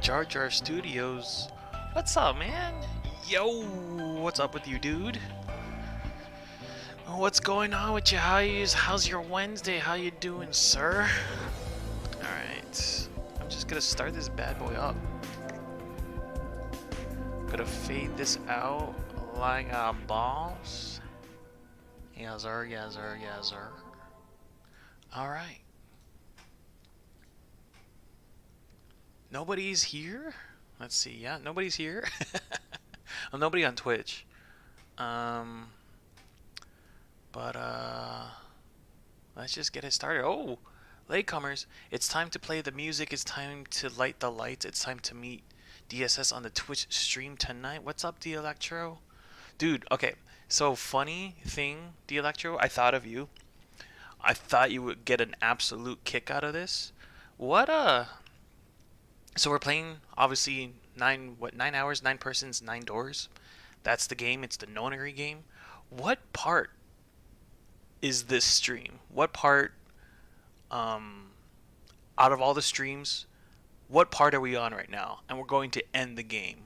Jar Jar Studios. What's up, man? Yo, what's up with you, dude? What's going on with you? How's your Wednesday? How you doing, sir? Alright. I'm just gonna start this bad boy up. Gonna fade this out like a boss. Yes, sir, yes, sir, yes, sir. Alright. Nobody's here? Let's see. Yeah, nobody's here. Well, nobody on Twitch. Um, but let's just get it started. Oh, latecomers! It's time to play the music. It's time to light the lights. It's time to meet DSS on the Twitch stream tonight. What's up, D Electro? Dude, okay. So funny thing, D Electro. I thought of you. I thought you would get an absolute kick out of this. What So we're playing obviously 9 hours, 9 persons, 9 doors. That's the game. It's the nonary game. What part is this stream? What part out of all the streams, what part are we on right now? And we're going to end the game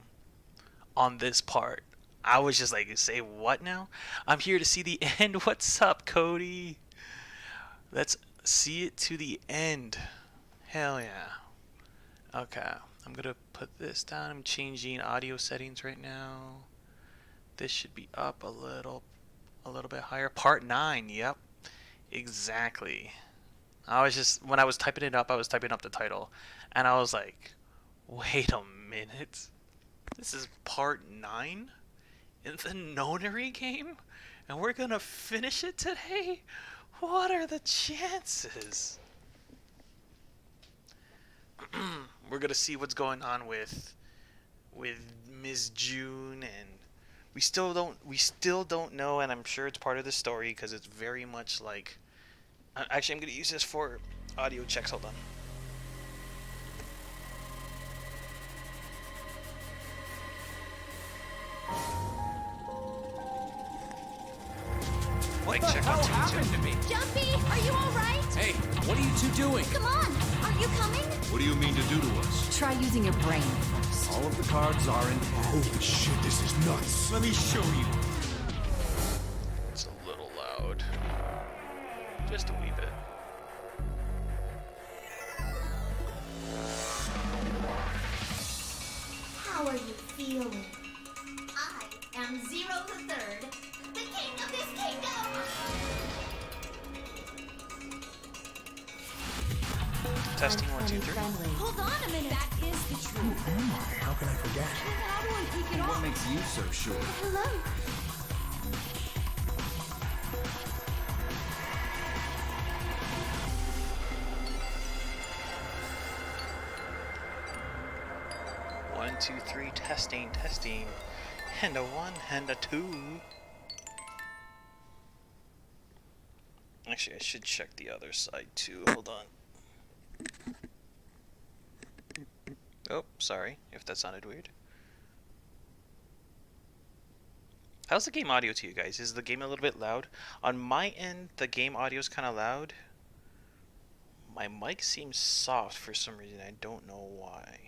on this part. I was just like, say what now? I'm here to see the end. What's up, Cody? Let's see it to the end. Hell yeah. Okay, I'm gonna put this down. I'm changing audio settings right now. This should be up a little bit higher. Part 9, yep. Exactly. When I was typing it up, I was typing up the title, and I was like, wait a minute. This is part 9 in the nonary game? And we're gonna finish it today? What are the chances? We're gonna see what's going on with Ms. June, and we still don't know, and I'm sure it's part of the story because it's very much like. Actually, I'm gonna use this for audio checks. Hold on. Mic check on 2 2. To me? Jumpy, are you all right? Hey, what are you two doing? Come on, aren't you coming? What do you mean to do to us? Try using your brain first. All of the cards are in hand. Holy shit, this is nuts. Let me show you. It's a little loud. Just a wee bit. How are you feeling? I am Zero the Third, the king of this kingdom! Testing 1 2 3. Hold on a minute. That is the truth. How can I forget? How do I take it What off? makes you so sure? Hello? One, two, three, testing, testing. And a 1, and a 2. Actually, I should check the other side too. Hold on. Oh, sorry if that sounded weird. How's the game audio to you guys? Is the game a little bit loud? On my end, the game audio is kind of loud. My mic seems soft for some reason. I don't know why.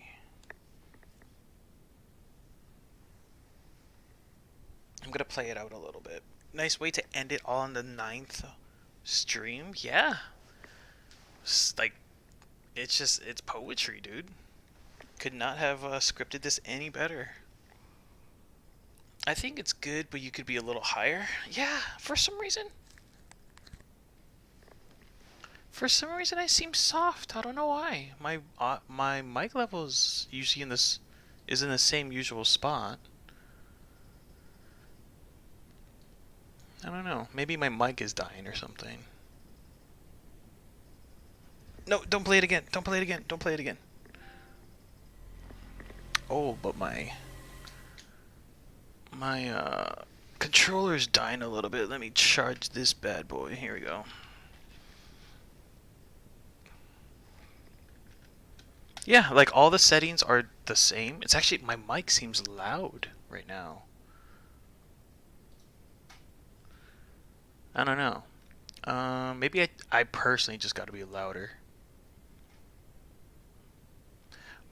I'm gonna play it out a little bit. Nice way to end it all on the 9th stream. Yeah. It's like, it's poetry, dude. Could not have scripted this any better. I think it's good, but you could be a little higher. Yeah, for some reason. For some reason, I seem soft. I don't know why. My mic level is usually in the same usual spot. I don't know. Maybe my mic is dying or something. No, don't play it again. Don't play it again. Don't play it again. Oh, but my controller's dying a little bit. Let me charge this bad boy. Here we go. Yeah, like all the settings are the same. It's actually, my mic seems loud right now. I don't know. Maybe I personally just got to be louder.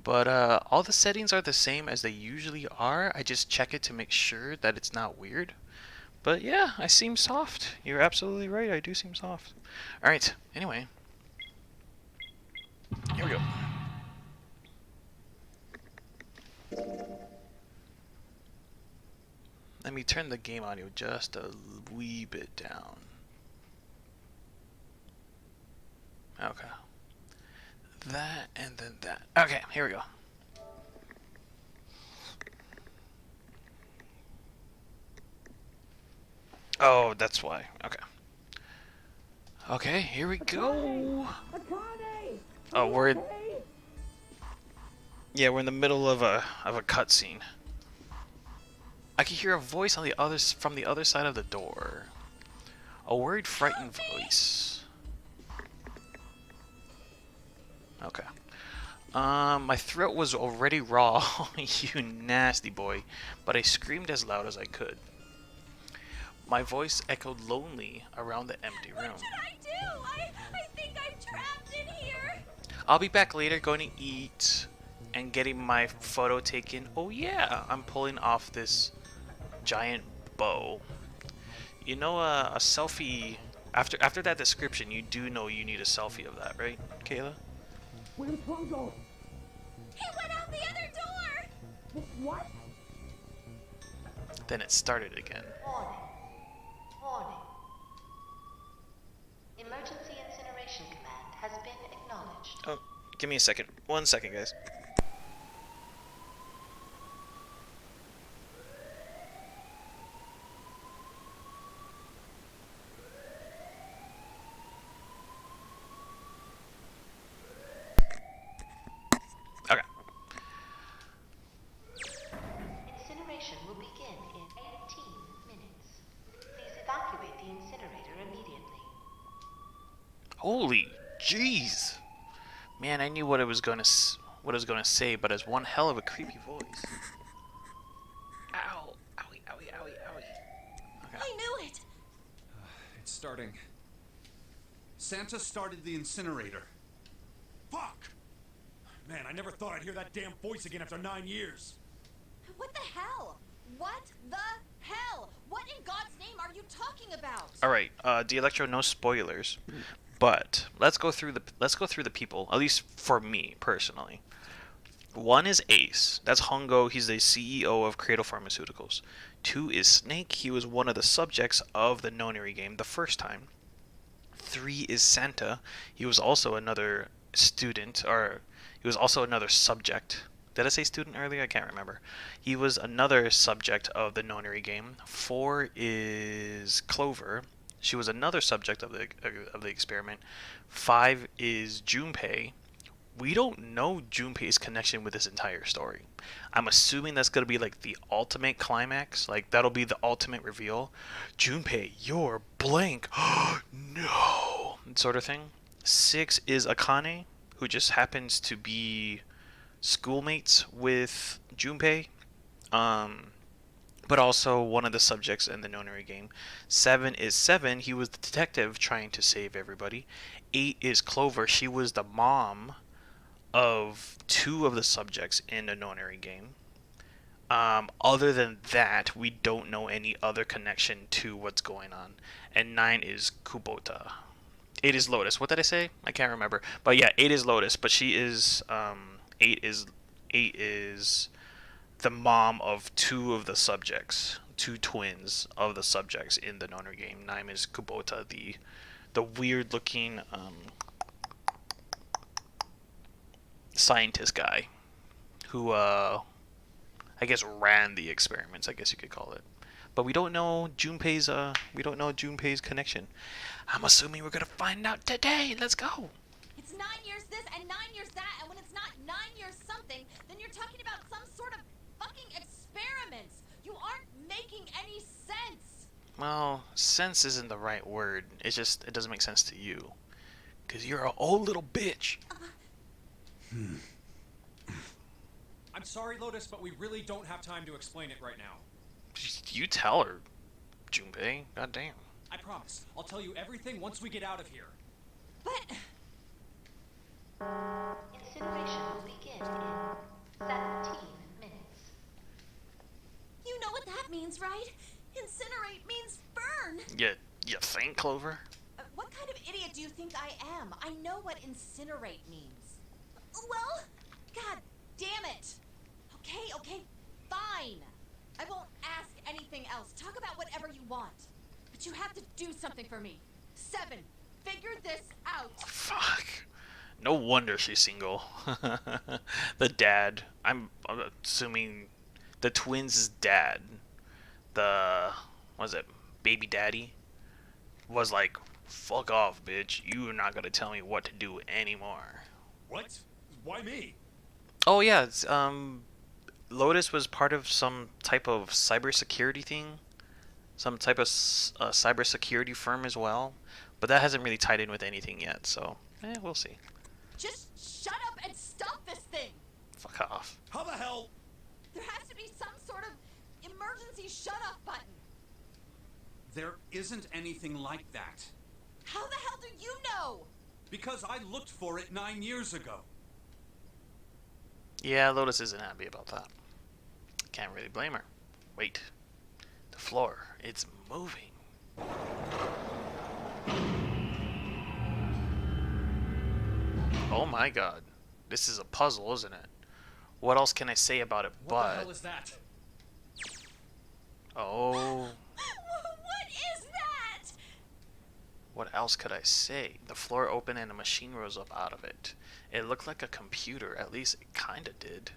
But all the settings are the same as they usually are. I just check it to make sure that it's not weird. But yeah, I seem soft. You're absolutely right. I do seem soft. All right. Anyway, here we go. Let me turn the game audio just a wee bit down. Okay. That and then that. Okay, here we go. Oh, that's why. Okay. Okay, here we go. Oh, we're we're in the middle of a cutscene. I can hear a voice on the from the other side of the door. A worried, frightened voice. Okay. My throat was already raw, you nasty boy, but I screamed as loud as I could. My voice echoed lonely around the empty room. What should I do? I think I'm trapped in here. I'll be back later going to eat and getting my photo taken. Oh yeah, I'm pulling off this giant bow. You know, a selfie, after that description, you do know you need a selfie of that, right, Kayla? Where's Hongo? He went out the other door. What? Then it started again. Warning. Warning. Emergency incineration command has been acknowledged. Oh, give me a second. 1 second, guys. Okay. Incineration will begin in 18 minutes. Please evacuate the incinerator immediately. Holy jeez. Man, I knew what it was gonna say, but it's one hell of a creepy voice. Ow. Owie, owie, owie, owie. Okay. I knew it. It's starting. Santa started the incinerator. Fuck! Man, I never thought I'd hear that damn voice again after 9 years. What the hell? What the hell? What in God's name are you talking about? All right, Electro, no spoilers, but let's go through the people. At least for me personally, one is Ace. That's Hongo. He's the CEO of Cradle Pharmaceuticals. 2 is Snake. He was one of the subjects of the Nonary game the first time. 3 is Santa. He was also another student, or he was also another subject. Did I say student earlier? I can't remember. He was another subject of the Nonary game. 4 is Clover. She was another subject of the experiment. 5 is Junpei. We don't know Junpei's connection with this entire story. I'm assuming that's going to be like the ultimate climax. Like, that'll be the ultimate reveal. Junpei, you're blank. No. Sort of thing. 6 is Akane, who just happens to be schoolmates with Junpei. But also one of the subjects in the Nonary game. 7 is 7. He was the detective trying to save everybody. 8 is Clover. She was the mom of 2 of the subjects in the Nonary game. Other than that, we don't know any other connection to what's going on. And 9 is Kubota. 8 is Lotus. What did I say? I can't remember. But yeah, 8 is Lotus. But she is 8 is the mom of 2 of the subjects, 2 twins of the subjects in the Nonary game. 9 is Kubota, the weird looking scientist guy who I guess ran the experiments, I guess you could call it. But we don't know Junpei's connection. I'm assuming we're gonna find out today. Let's go. It's 9 years this and 9 years that, and when it's not 9 years something, then you're talking about some sort of fucking experiments. You aren't making any sense. Well, sense isn't the right word. It doesn't make sense to you. 'Cause you're an old little bitch. I'm sorry, Lotus, but we really don't have time to explain it right now. You tell her, Junpei. God damn. I promise. I'll tell you everything once we get out of here. But Incineration will begin in that means, right? Incinerate means burn. You think, Clover? What kind of idiot do you think I am? I know what incinerate means. Well, god damn it. Okay, fine. I won't ask anything else. Talk about whatever you want. But you have to do something for me. 7, figure this out. Fuck. No wonder she's single. The dad. I'm assuming the twins' dad. Was it baby daddy? Was like, fuck off, bitch. You're not gonna tell me what to do anymore. What? Why me? Oh yeah, Lotus was part of some type of cybersecurity thing. Some type of cybersecurity firm as well. But that hasn't really tied in with anything yet, so we'll see. Just shut up and stop this thing. Fuck off. How the hell? There has to be some sort of emergency shut-off button. There isn't anything like that. How the hell do you know? Because I looked for it 9 years ago. Yeah, Lotus isn't happy about that. Can't really blame her. Wait. The floor. It's moving. Oh my god. This is a puzzle, isn't it? What else can I say about it What the hell is that? Oh. What is that? What else could I say? The floor opened and a machine rose up out of it. It looked like a computer, at least it kinda did.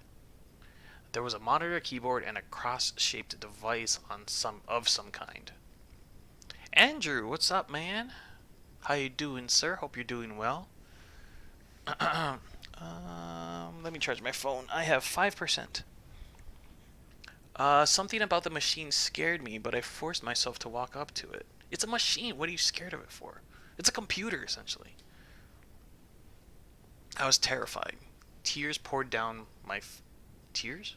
There was a monitor, keyboard, and a cross-shaped device on some kind. Andrew, what's up, man? How you doing, sir? Hope you're doing well. Let me charge my phone. I have 5%. Something about the machine scared me, but I forced myself to walk up to it. It's a machine. What are you scared of it for? It's a computer, essentially. I was terrified. Tears poured down my... Tears?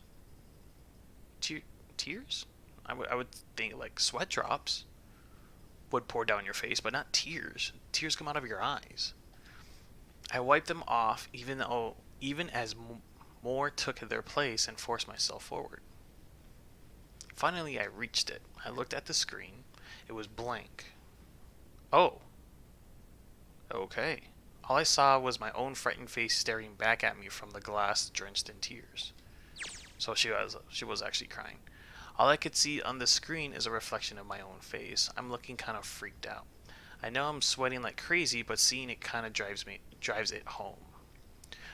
Tears? I would think like sweat drops would pour down your face, but not tears. Tears come out of your eyes. I wiped them off, even as more took their place, and forced myself forward. Finally, I reached it. I looked at the screen. It was blank. Oh. Okay. All I saw was my own frightened face staring back at me from the glass drenched in tears. So she was actually crying. All I could see on the screen is a reflection of my own face. I'm looking kind of freaked out. I know I'm sweating like crazy, but seeing it kind of drives it home.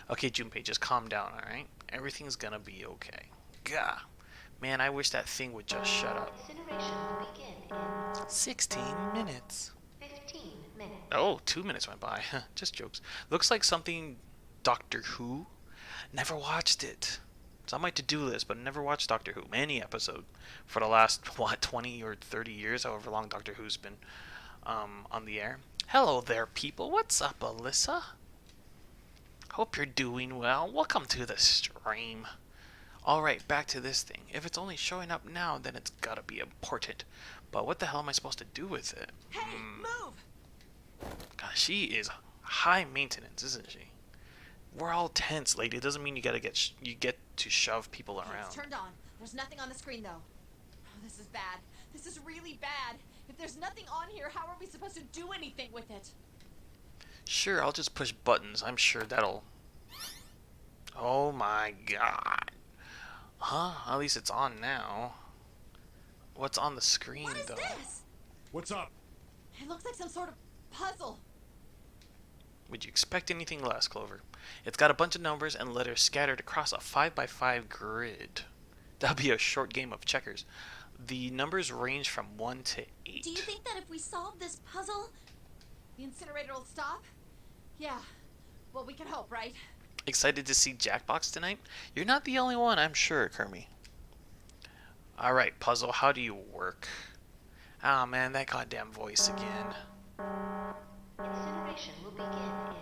Okay, Junpei, just calm down, alright? Everything's gonna be okay. Gah. Man, I wish that thing would just shut up. Incineration will begin in 16 minutes. 15 minutes. Oh, 2 minutes went by. Just jokes. Looks like something Doctor Who. Never watched it. It's on my to-do list, but never watched Doctor Who. Any episode for the last, 20 or 30 years, however long Doctor Who's been on the air. Hello there, people. What's up, Alyssa? Hope you're doing well. Welcome to the stream. Alright, back to this thing. If it's only showing up now, then it's gotta be important. But what the hell am I supposed to do with it? Hey, move! God, she is high maintenance, isn't she? We're all tense, lady. It doesn't mean you gotta get to shove people Okay, around. it's turned on. There's nothing on the screen, though. Oh, this is bad. This is really bad. If there's nothing on here, how are we supposed to do anything with it? Sure, I'll just push buttons. I'm sure that'll... Oh my god. Huh? At least it's on now. What's on the screen, What is though? this? What's up? It looks like some sort of puzzle. Would you expect anything less, Clover? It's got a bunch of numbers and letters scattered across a 5x5 grid. That'll be a short game of checkers. The numbers range from 1 to 8. Do you think that if we solve this puzzle, the incinerator will stop? Yeah. Well, we can hope, right? Excited to see Jackbox tonight? You're not the only one, I'm sure, Kermie. Alright, puzzle, how do you work? Ah, man, that goddamn voice again. Incineration will begin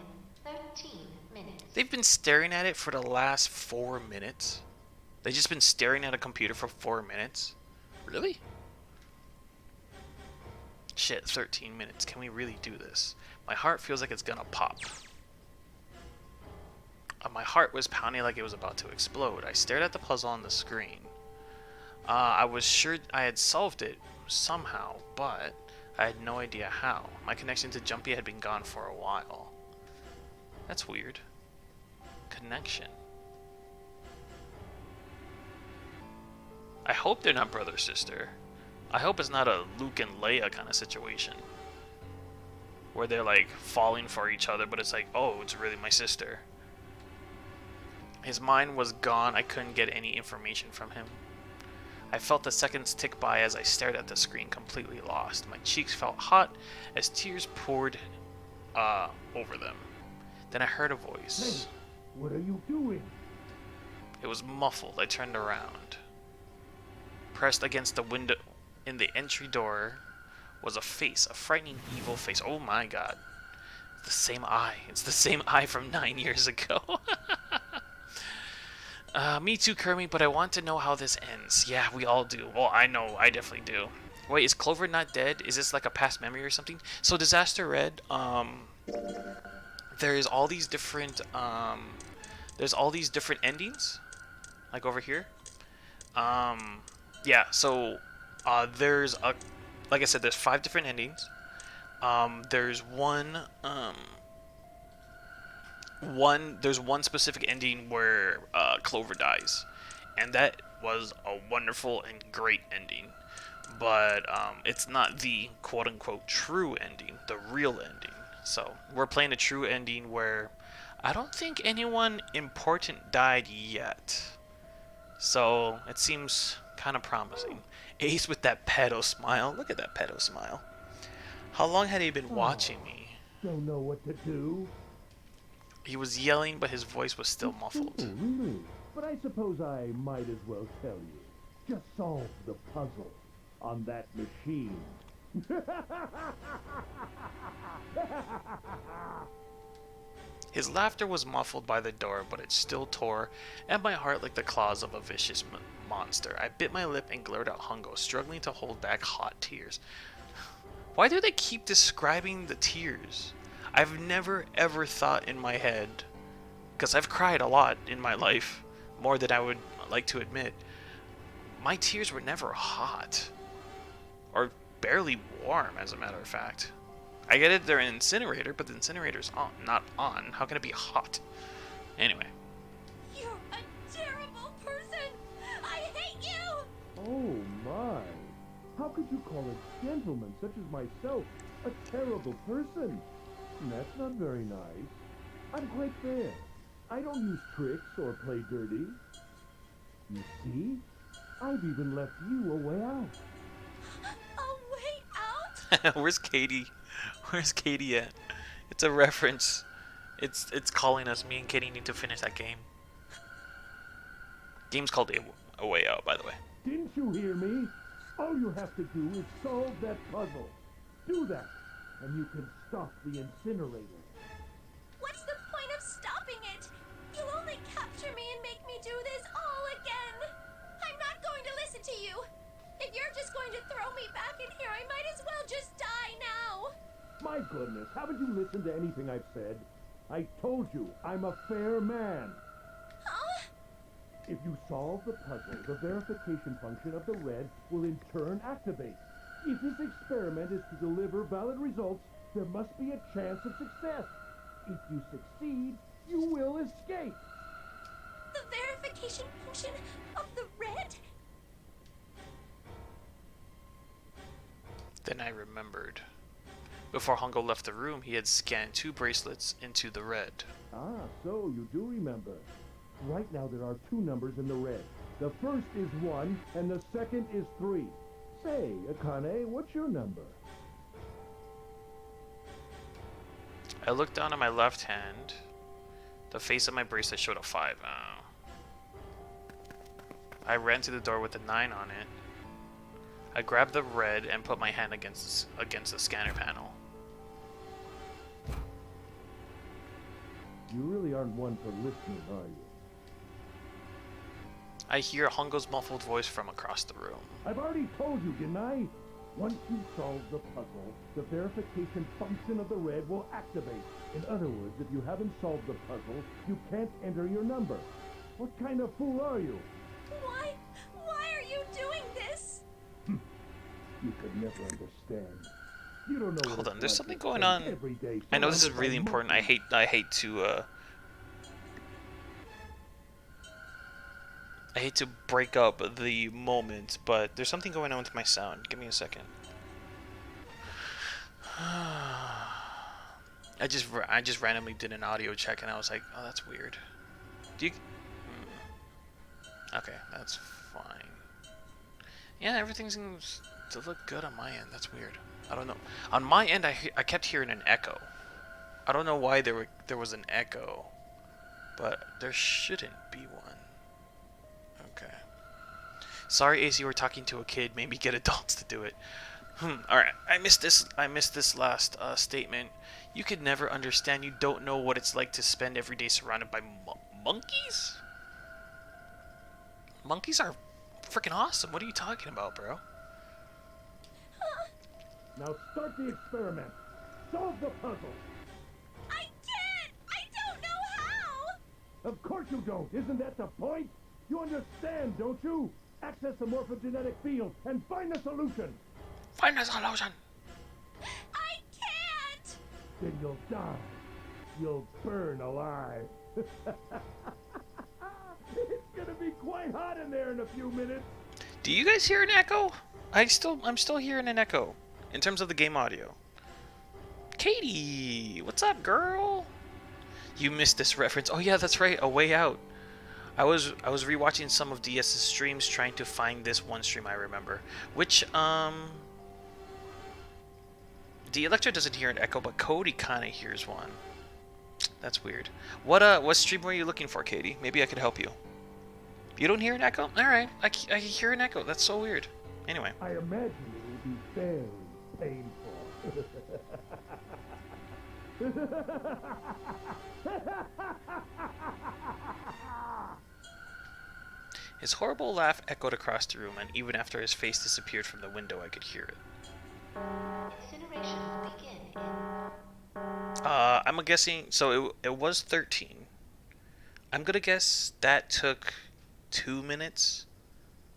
in 13 minutes. They've been staring at it for the last 4 minutes. They've just been staring at a computer for 4 minutes? Really? Shit, 13 minutes. Can we really do this? My heart feels like it's gonna pop. My heart was pounding like it was about to explode. I stared at the puzzle on the screen. I was sure I had solved it somehow, but I had no idea how. My connection to Jumpy had been gone for a while. That's weird. Connection. I hope they're not brother-sister. I hope it's not a Luke and Leia kind of situation. Where they're like falling for each other, but it's like, oh, it's really my sister. His mind was gone. I couldn't get any information from him. I felt the seconds tick by as I stared at the screen, completely lost. My cheeks felt hot as tears poured over them. Then I heard a voice. Hey, what are you doing? It was muffled. I turned around. Pressed against the window in the entry door was a face, a frightening, evil face. Oh my god. The same eye. It's the same eye from 9 years ago. Me too, Kermit, but I want to know how this ends. Yeah, we all do. Well, I know. I definitely do. Wait, is Clover not dead? Is this like a past memory or something? So Disaster Red, there's all these different endings. Like over here. Yeah, so there's a, like I said, there's 5 different endings. There's one specific ending where Clover dies, and that was a wonderful and great ending. But it's not the quote-unquote true ending, the real ending. So we're playing a true ending where I don't think anyone important died yet. So it seems kind of promising. Ace with that pedo smile. Look at that pedo smile. How long had he been watching me? Don't know what to do. He was yelling, but his voice was still Oh, muffled. really? But I suppose I might as well tell you. Just solve the puzzle on that machine. His laughter was muffled by the door, but it still tore at my heart like the claws of a vicious monster. I bit my lip and glared at Hungo, struggling to hold back hot tears. Why do they keep describing the tears? I've never ever thought in my head, because I've cried a lot in my life, more than I would like to admit. My tears were never hot, or barely warm, as a matter of fact. I get it, they're an incinerator, but the incinerator's on, not on. How can it be hot? Anyway. You're a terrible person! I hate you! Oh my! How could you call a gentleman such as myself a terrible person? That's not very nice. I'm quite fair. I don't use tricks or play dirty. You see? I've even left you a way out. A way out? Where's Katie? Where's Katie at? It's a reference. It's calling us. Me and Katie need to finish that game. Game's called A Way Out, by the way. Didn't you hear me? All you have to do is solve that puzzle. Do that, and you can stop the incinerator. What's the point of stopping it? You'll only capture me and make me do this all again. I'm not going to listen to you. If you're just going to throw me back in here, I might as well just die now. My goodness, haven't you listened to anything I've said? I told you, I'm a fair man. Huh? If you solve the puzzle, the verification function of the red will in turn activate. If this experiment is to deliver valid results, there must be a chance of success. If you succeed, you will escape. The verification function of the red? Then I remembered. Before Hungo left the room, he had scanned 2 bracelets into the red. Ah, so you do remember. Right now there are 2 numbers in the red. The first is 1, and the second is 3. Say, Akane, what's your number? I looked down at my left hand. The face of my bracelet showed a 5. I ran to the door with a 9 on it. I grabbed the red and put my hand against the scanner panel. You really aren't one for listening, are you? I hear Hungo's muffled voice from across the room. I've already told you, didn't I? Once you solve the puzzle, the verification function of the red will activate. In other words, if you haven't solved the puzzle, you can't enter your number. What kind of fool are you? Why are you doing You could never understand. You don't know. Hold on, there's something going on. I know this is really important. I hate to break up the moment, but there's something going on with my sound. Give me a second. I just randomly did an audio check and I was like, oh, that's weird. Do you? Okay, that's fine. Yeah, everything seems to look good on my end. That's weird. I don't know. On my end, I kept hearing an echo. I don't know why there was an echo, but there shouldn't be one. Okay. Sorry, AC, we're talking to a kid. Maybe get adults to do it. All right. I missed this last statement. You could never understand. You don't know what it's like to spend every day surrounded by monkeys. Monkeys are freaking awesome. What are you talking about, bro? Now start the experiment. Solve the puzzle. I can't! I don't know how! Of course you don't. Isn't that the point? You understand, don't you? Access the morphogenetic field and find the solution. Find the solution. I can't! Then you'll die. You'll burn alive. It's gonna be quite hot in there in a few minutes. Do you guys hear an echo? I'm still hearing an echo in terms of the game audio. Katie, what's up, girl? You missed this reference. Oh yeah, that's right. A Way Out. I was rewatching some of DS's streams trying to find this one stream I remember, which the Electro doesn't hear an echo, but Cody kind of hears one. That's weird. What stream were you looking for, Katie? Maybe I could help you. You don't hear an echo? All right, I hear an echo. That's so weird. Anyway. I imagine it will be very painful. His horrible laugh echoed across the room, and even after his face disappeared from the window, I could hear it. Incineration will begin in... I'm guessing, so it was 13. I'm gonna guess that took 2 minutes.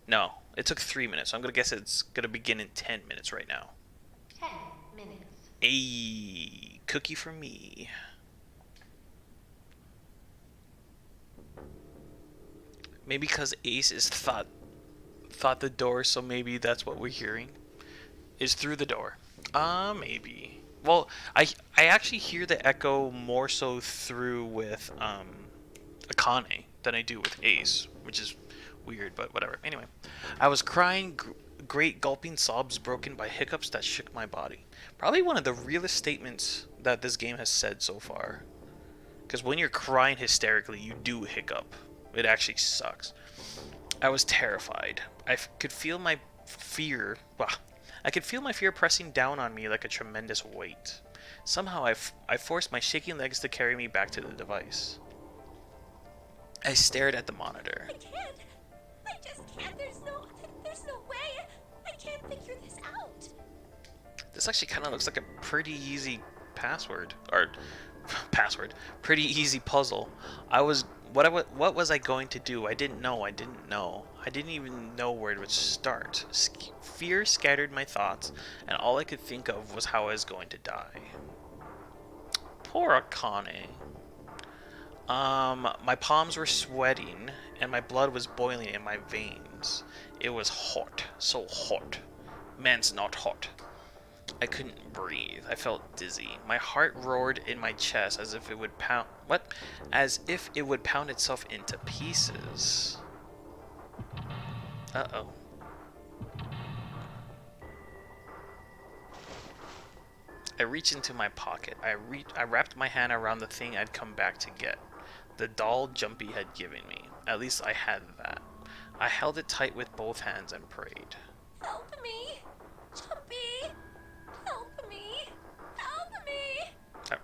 No, it took 3 minutes. So I'm gonna guess it's gonna begin in 10 minutes right now. 10 minutes. A cookie for me. Maybe because Ace is thought the door, so maybe that's what we're hearing. Is through the door. Maybe. Well, I actually hear the echo more so through with Akane than I do with Ace, which is weird, but whatever. Anyway, I was crying, great gulping sobs broken by hiccups that shook my body. Probably one of the realest statements that this game has said so far. Because when you're crying hysterically, you do hiccup. It actually sucks. I was terrified. I could feel my fear. I could feel my fear pressing down on me like a tremendous weight. Somehow I forced my shaking legs to carry me back to the device. I stared at the monitor. I can't. I just can't. There's no way. I can't figure this out. This actually kind of looks like a pretty easy pretty easy puzzle. What was I going to do? I didn't know. I didn't even know where it would start. Fear scattered my thoughts, and all I could think of was how I was going to die. Poor Akane. My palms were sweating, and my blood was boiling in my veins. It was hot, so hot. Man's not hot. I couldn't breathe. I felt dizzy. My heart roared in my chest as if it would pound... What? As if it would pound itself into pieces. Uh-oh. I reached into my pocket. I wrapped my hand around the thing I'd come back to get. The doll Jumpy had given me. At least I had that. I held it tight with both hands and prayed. Help me, Jumpy. Help me. Help me.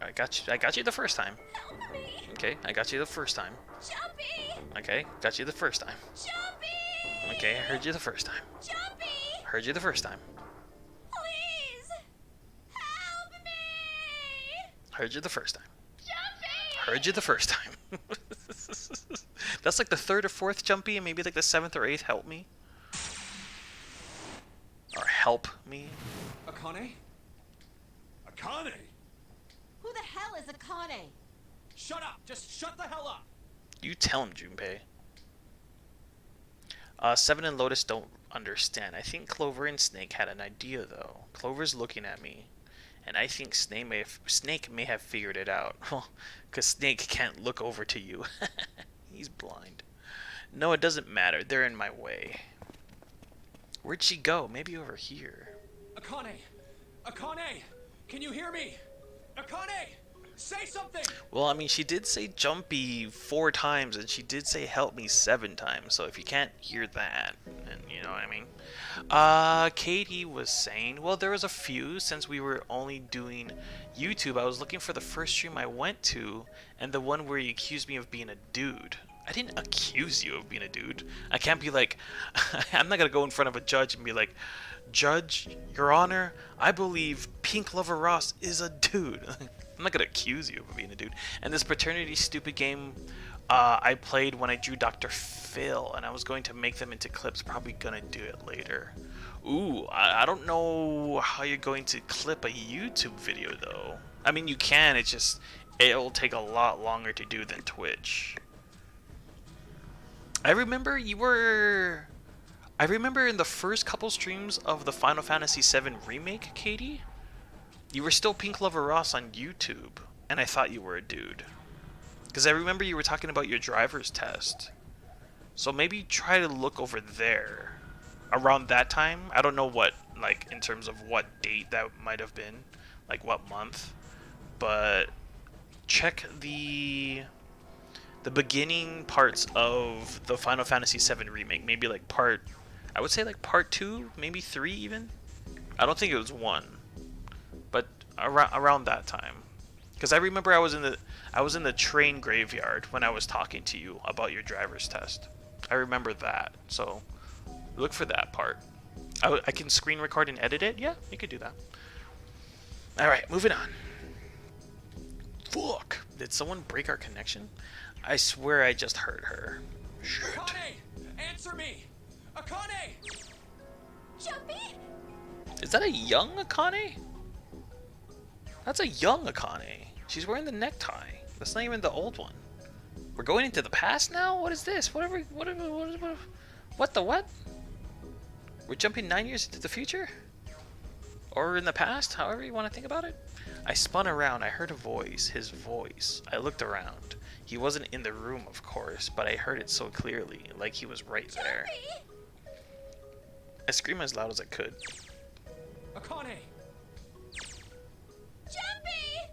I got you the first time. Help me. Okay, I got you the first time. Jumpy. Okay, got you the first time. Jumpy. Okay, I heard you the first time. Jumpy. Heard you the first time. Please. Help me. Heard you the first time. Jumpy. Heard you the first time. That's like the third or fourth Jumpy, and maybe like the seventh or eighth help me. Or help me? Akane? Akane! Who the hell is Akane? Shut up! Just shut the hell up! You tell him, Junpei. Seven and Lotus don't understand. I think Clover and Snake had an idea, though. Clover's looking at me, and I think Snake may have figured it out. Because Snake can't look over to you. He's blind. No, it doesn't matter. They're in my way. Where'd she go? Maybe over here. Akane! Akane! Can you hear me? Akane! Say something! Well, I mean, she did say jumpy 4 times, and she did say help me 7 times, so if you can't hear that, then you know what I mean. Katie was saying, well, there was a few, since we were only doing YouTube. I was looking for the first stream I went to, and the one where you accused me of being a dude. I didn't accuse you of being a dude. I can't be like, I'm not gonna go in front of a judge and be like, Judge, Your Honor, I believe Pink Lover Ross is a dude. I'm not gonna accuse you of being a dude. And this paternity stupid game I played when I drew Dr. Phil, and I was going to make them into clips. Probably gonna do it later. Ooh, I don't know how you're going to clip a YouTube video though. I mean, you can. It's just it'll take a lot longer to do than Twitch. I remember in the first couple streams of the Final Fantasy VII Remake, Katie, you were still Pink Lover Ross on YouTube, and I thought you were a dude. Because I remember you were talking about your driver's test. So maybe try to look over there. Around that time, I don't know what, like, in terms of what date that might have been, like what month, but check the beginning parts of the Final Fantasy VII Remake. Maybe like I would say like part 2, maybe 3 even. I don't think it was 1, but around that time. Because I remember I was in the train graveyard when I was talking to you about your driver's test. I remember that, so look for that part. I can screen record and edit it. Yeah, you could do that. All right, moving on. Fuck! Did someone break our connection? I swear I just heard her. Shit. Akane! Answer me! Akane! Jumpy? Is that a young Akane? That's a young Akane. She's wearing the necktie. That's not even the old one. We're going into the past now? What is this? What the what? We're jumping 9 years into the future? Or in the past, however you want to think about it? I spun around. I heard a voice. His voice. I looked around. He wasn't in the room, of course, but I heard it so clearly, like he was right there. I screamed as loud as I could. Akane! Jumpy!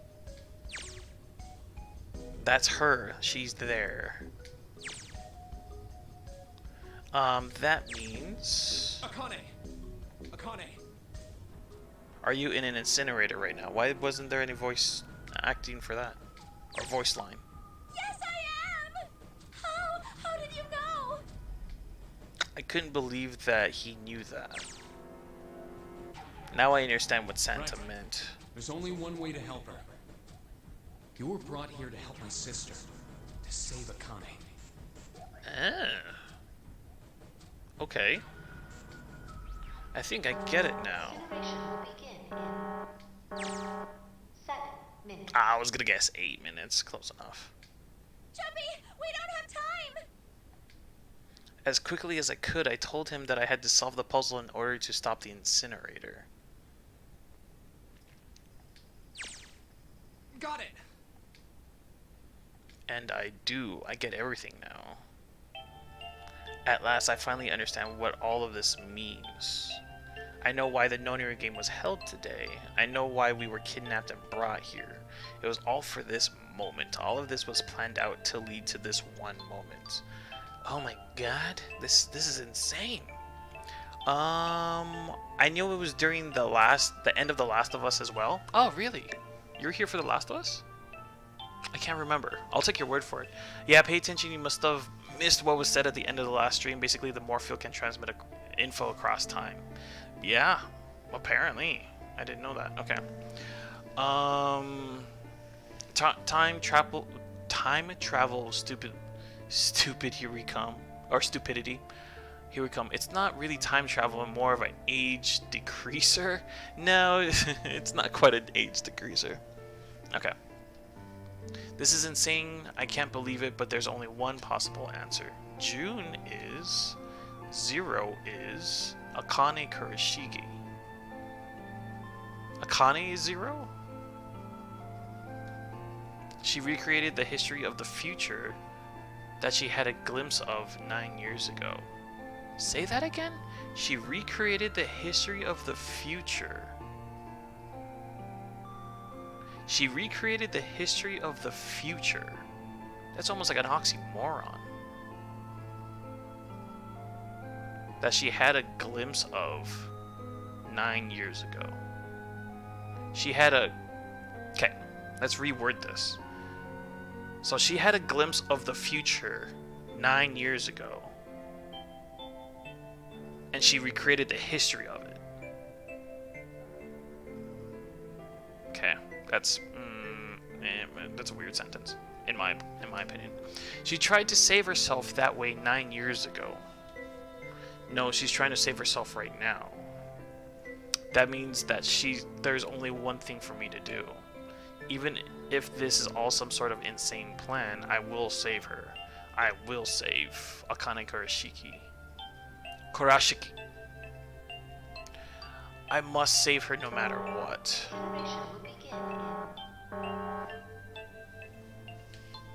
That's her. She's there. That means... Akane! Akane! Are you in an incinerator right now? Why wasn't there any voice acting for that? Or voice line? Yes, I am! How did you know? I couldn't believe that he knew that. Now I understand what Santa meant. There's only one way to help her. You were brought here to help my sister. To save Akane. Ah. Okay. I think I get it now. Incineration will begin in 7 minutes. I was gonna guess 8 minutes. Close enough. Jumpy, we don't have time! As quickly as I could, I told him that I had to solve the puzzle in order to stop the incinerator. Got it! And I do. I get everything now. At last, I finally understand what all of this means. I know why the Nonary game was held today. I know why we were kidnapped and brought here. It was all for this moment. All of this was planned out to lead to this one moment. Oh my god, this is insane. I knew it was during the end of The Last of Us as well. Oh, really? You're here for The Last of Us? I can't remember. I'll take your word for it. Yeah, pay attention. You must have missed what was said at the end of the last stream. Basically, the Morphle can transmit info across time. Yeah, apparently. I didn't know that. Okay. Time travel. Stupid. Here we come. Or stupidity. Here we come. It's not really time travel, more of an age decreaser. No, it's not quite an age decreaser. Okay. This is insane. I can't believe it, but there's only one possible answer. June is... 0 is... Akane Kurashige. Akane is 0? She recreated the history of the future that she had a glimpse of 9 years ago. Say that again? She recreated the history of the future. She recreated the history of the future. That's almost like an oxymoron. That she had a glimpse of 9 years ago. She had a... Okay, let's reword this. So she had a glimpse of the future 9 years ago. And she recreated the history of it. Okay, that's a weird sentence, in my opinion. She tried to save herself that way 9 years ago. No, she's trying to save herself right now. That means that there's only one thing for me to do. Even if this is all some sort of insane plan, I will save her. I will save Akane Kurashiki. I must save her no matter what. Incineration will begin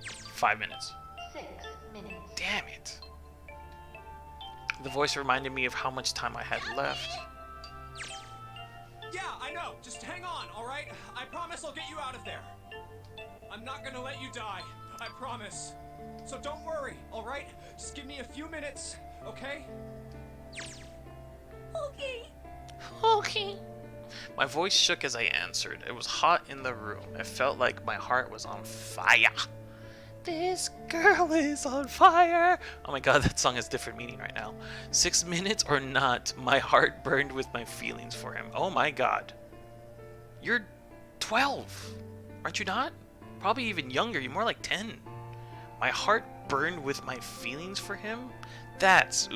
in 5 minutes. 6 minutes. Damn it. The voice reminded me of how much time I had left. Yeah, I know. Just hang on, alright? I promise I'll get you out of there. I'm not gonna let you die. I promise. So don't worry, alright? Just give me a few minutes, okay? Okay. Okay. My voice shook as I answered. It was hot in the room. It felt like my heart was on fire. This girl is on fire. Oh my god, that song has different meaning right now. 6 minutes or not, my heart burned with my feelings for him. Oh my god. You're 12. Aren't you not? Probably even younger. You're more like 10. My heart burned with my feelings for him? That's...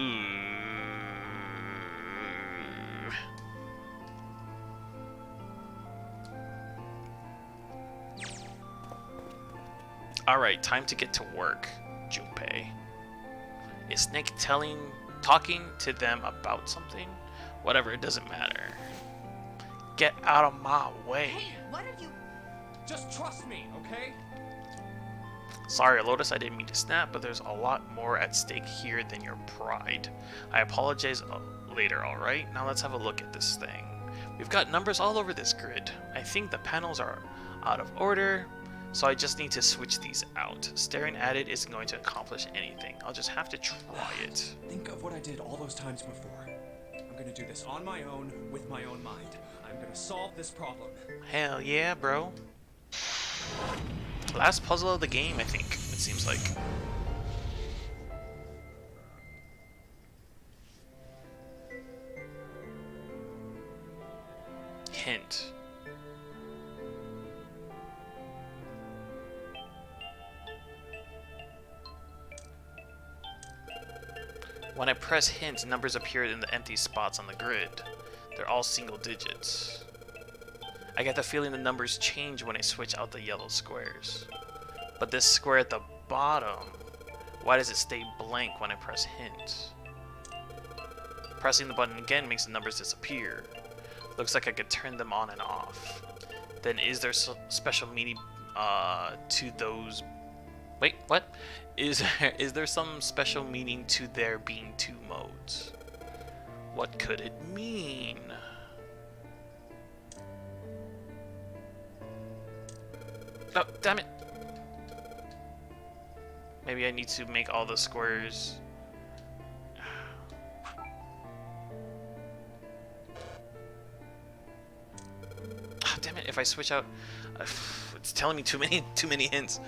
Alright, time to get to work, Junpei. Is Snake talking to them about something? Whatever, it doesn't matter. Get out of my way. Hey, what are you... Just trust me, okay? Sorry, Lotus, I didn't mean to snap, but there's a lot more at stake here than your pride. I apologize later, alright? Now let's have a look at this thing. We've got numbers all over this grid. I think the panels are out of order, so I just need to switch these out. Staring at it isn't going to accomplish anything. I'll just have to try it. Think of what I did all those times before. I'm gonna do this on my own, with my own mind. I'm gonna solve this problem. Hell yeah, bro. Last puzzle of the game, I think, it seems like. Hint. When I press hint, numbers appear in the empty spots on the grid. They're all single digits. I get the feeling the numbers change when I switch out the yellow squares. But this square at the bottom, why does it stay blank when I press hint? Pressing the button again makes the numbers disappear. Looks like I could turn them on and off. Then is there special meaning to those... Wait, what? Is there some special meaning to there being two modes? What could it mean? Oh, damn it. Maybe I need to make all the squares... Oh, damn it, if I switch out... it's telling me too many hints.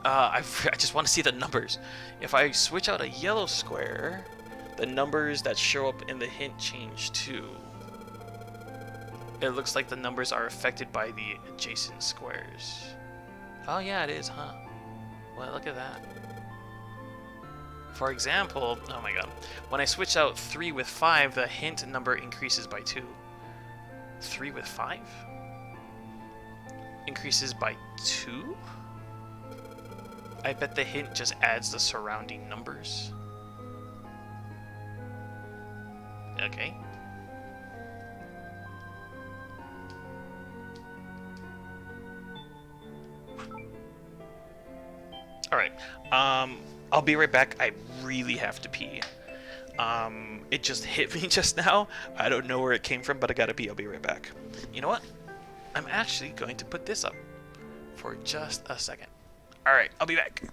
I just want to see the numbers. If I switch out a yellow square, the numbers that show up in the hint change too. It looks like the numbers are affected by the adjacent squares. Oh yeah, it is, huh? Well, look at that. For example, oh my god, when I switch out 3 with 5, the hint number increases by 2. 3 with 5? Increases by 2? I bet the hint just adds the surrounding numbers. Okay. Alright, I'll be right back. I really have to pee. It just hit me just now. I don't know where it came from, but I gotta pee. I'll be right back. You know what? I'm actually going to put this up for just a second. Alright, I'll be back.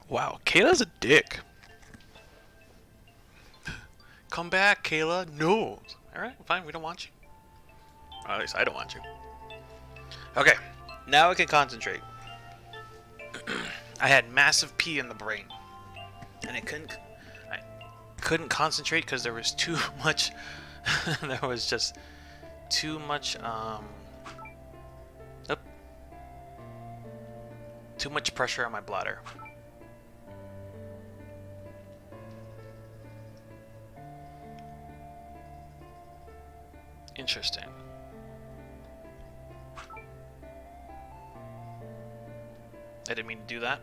Wow, Kayla's a dick. Come back, Kayla. No. Alright, fine, we don't want you. Or at least I don't want you. Okay, now I can concentrate. I had massive pee in the brain. And I couldn't concentrate because there was too much there was just too much too much pressure on my bladder. Interesting. I didn't mean to do that.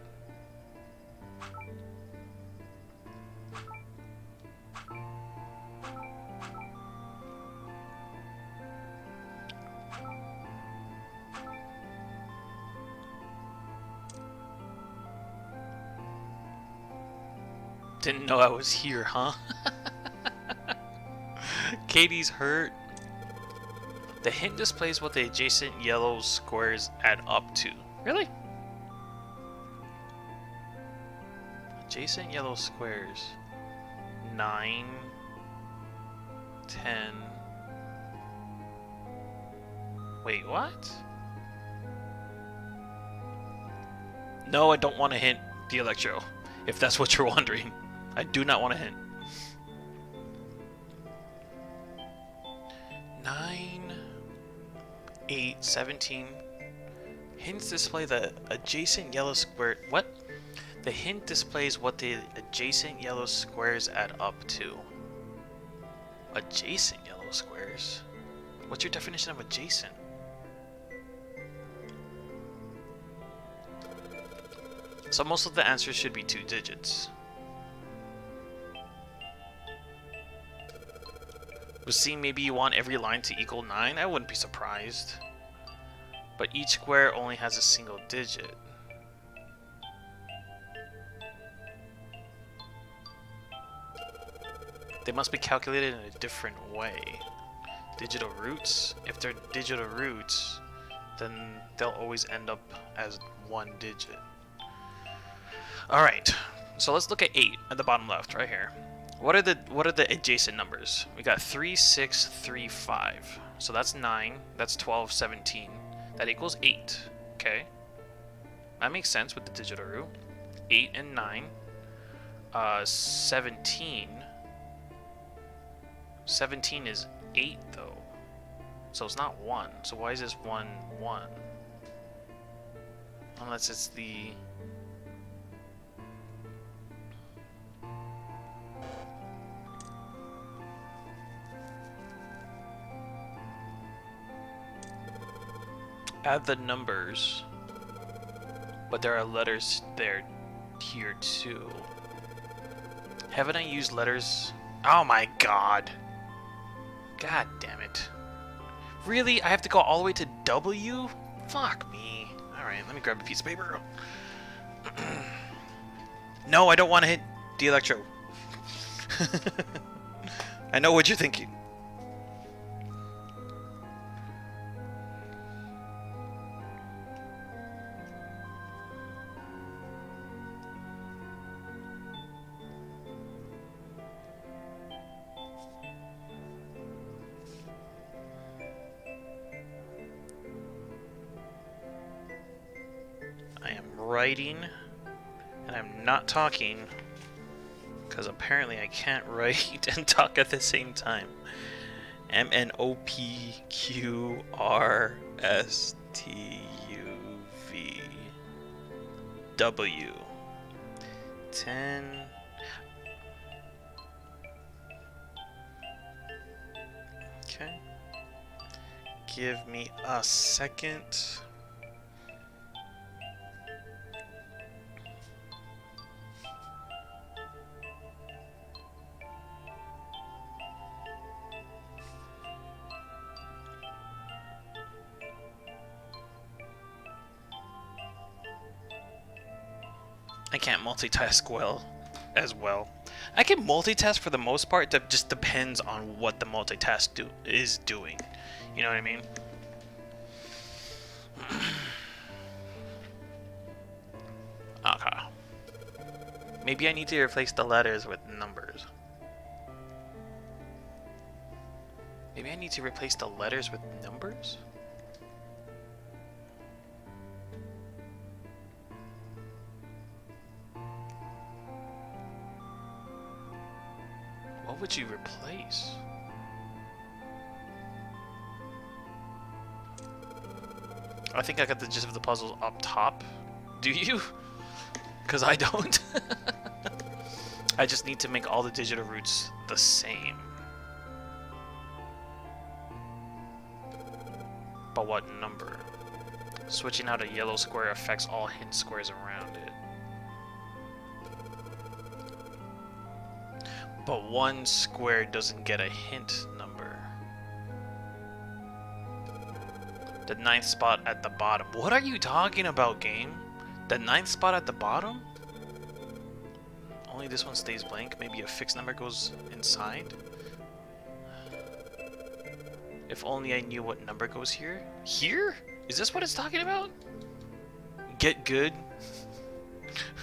Didn't know I was here, huh? Katie's hurt. The hint displays what the adjacent yellow squares add up to. Really? Adjacent yellow squares. 9, 10. Wait, what? No, I don't want to hint the Electro, if that's what you're wondering. I do not want to hint. 9, 8, 17, Hints display the adjacent yellow square. What? The hint displays what the adjacent yellow squares add up to. Adjacent yellow squares? What's your definition of adjacent? So most of the answers should be 2 digits. But see, maybe you want every line to equal 9? I wouldn't be surprised. But each square only has a single digit. They must be calculated in a different way. Digital roots? If they're digital roots, then they'll always end up as 1 digit. Alright, so let's look at 8 at the bottom left, right here. What are the adjacent numbers? We got 3, 6, 3, 5. So that's 9, that's 12, 17. That equals 8, okay? That makes sense with the digital root. 8 and 9. 17. 17 is 8 though. So it's not 1. So why is this 1, 1? Unless it's the... Add the numbers, but there are letters there here too. Haven't I used letters? Oh my god. God damn it. Really? I have to go all the way to W? Fuck me. Alright, let me grab a piece of paper. No, I don't want to hit the electro. I know what you're thinking. Writing, and I'm not talking because apparently I can't write and talk at the same time. MNOPQRSTUV W 10. Okay, give me a second. I can't multitask as well. I can multitask for the most part. That just depends on what the multitask is doing. You know what I mean? Okay. Maybe I need to replace the letters with numbers. Maybe I need to replace the letters with numbers? What would you replace? I think I got the gist of the puzzle up top. Do you? Because I don't. I just need to make all the digital roots the same. But what number? Switching out a yellow square affects all hint squares around it. But one square doesn't get a hint number. The 9th spot at the bottom. What are you talking about, game? The 9th spot at the bottom? Only this one stays blank. Maybe a fixed number goes inside? If only I knew what number goes here. Here? Is this what it's talking about? Get good?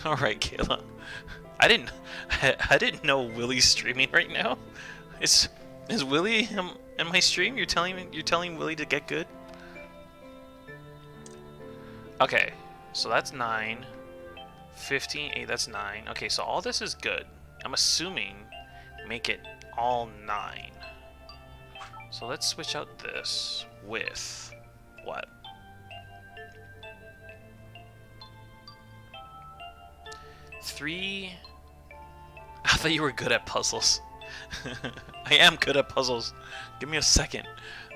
Alright, Kayla. I didn't know Willie's streaming right now. Is Willie in my stream? You're telling Willie to get good? Okay, so that's 9. 15, 8, that's 9. Okay, so all this is good. I'm assuming make it all 9. So let's switch out this with what? 3. I thought you were good at puzzles. I am good at puzzles. Give me a second.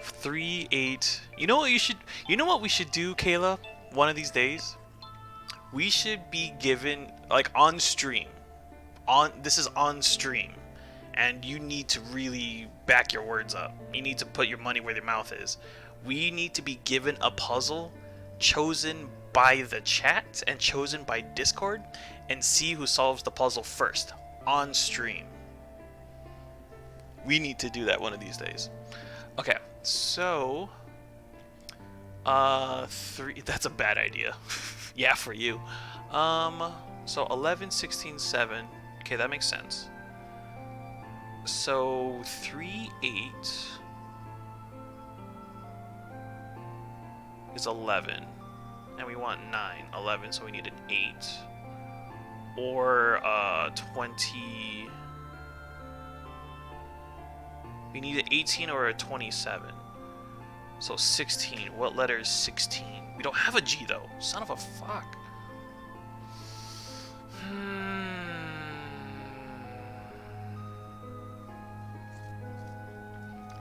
3, 8. You know what you should? You know what we should do, Kayla? One of these days, we should be given like on stream. This is on stream, and you need to really back your words up. You need to put your money where your mouth is. We need to be given a puzzle chosen by the chat and chosen by Discord, and see who solves the puzzle first on stream. We need to do that one of these days. Okay, so 3. That's a bad idea. Yeah, for you. So 11, 16, 7. Okay, that makes sense. So 3, 8 is 11, and we want 9, 11. So we need an 8 or 20. We need an 18 or a 27. So 16. What letter is 16? We don't have a G though. Son of a fuck.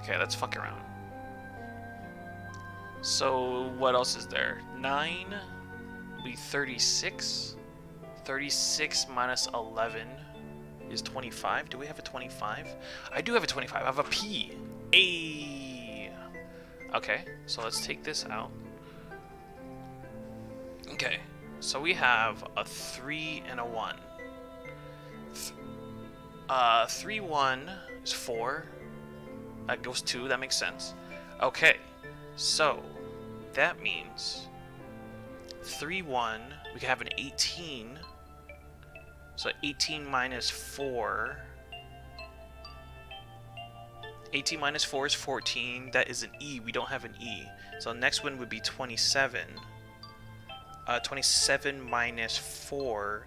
Okay, let's fuck around. So what else is there? 9 will be 36. 36 minus 11 is 25. Do we have a 25? I do have a 25. I have a P. A. Okay, so let's take this out. Okay, so we have a 3 and a 1. 3, 1 is 4. That goes 2. That makes sense. Okay, so that means 3, 1. We can have an 18. So 18 minus 4. 18 minus 4 is 14. That is an E. We don't have an E. So the next one would be 27. 27 minus 4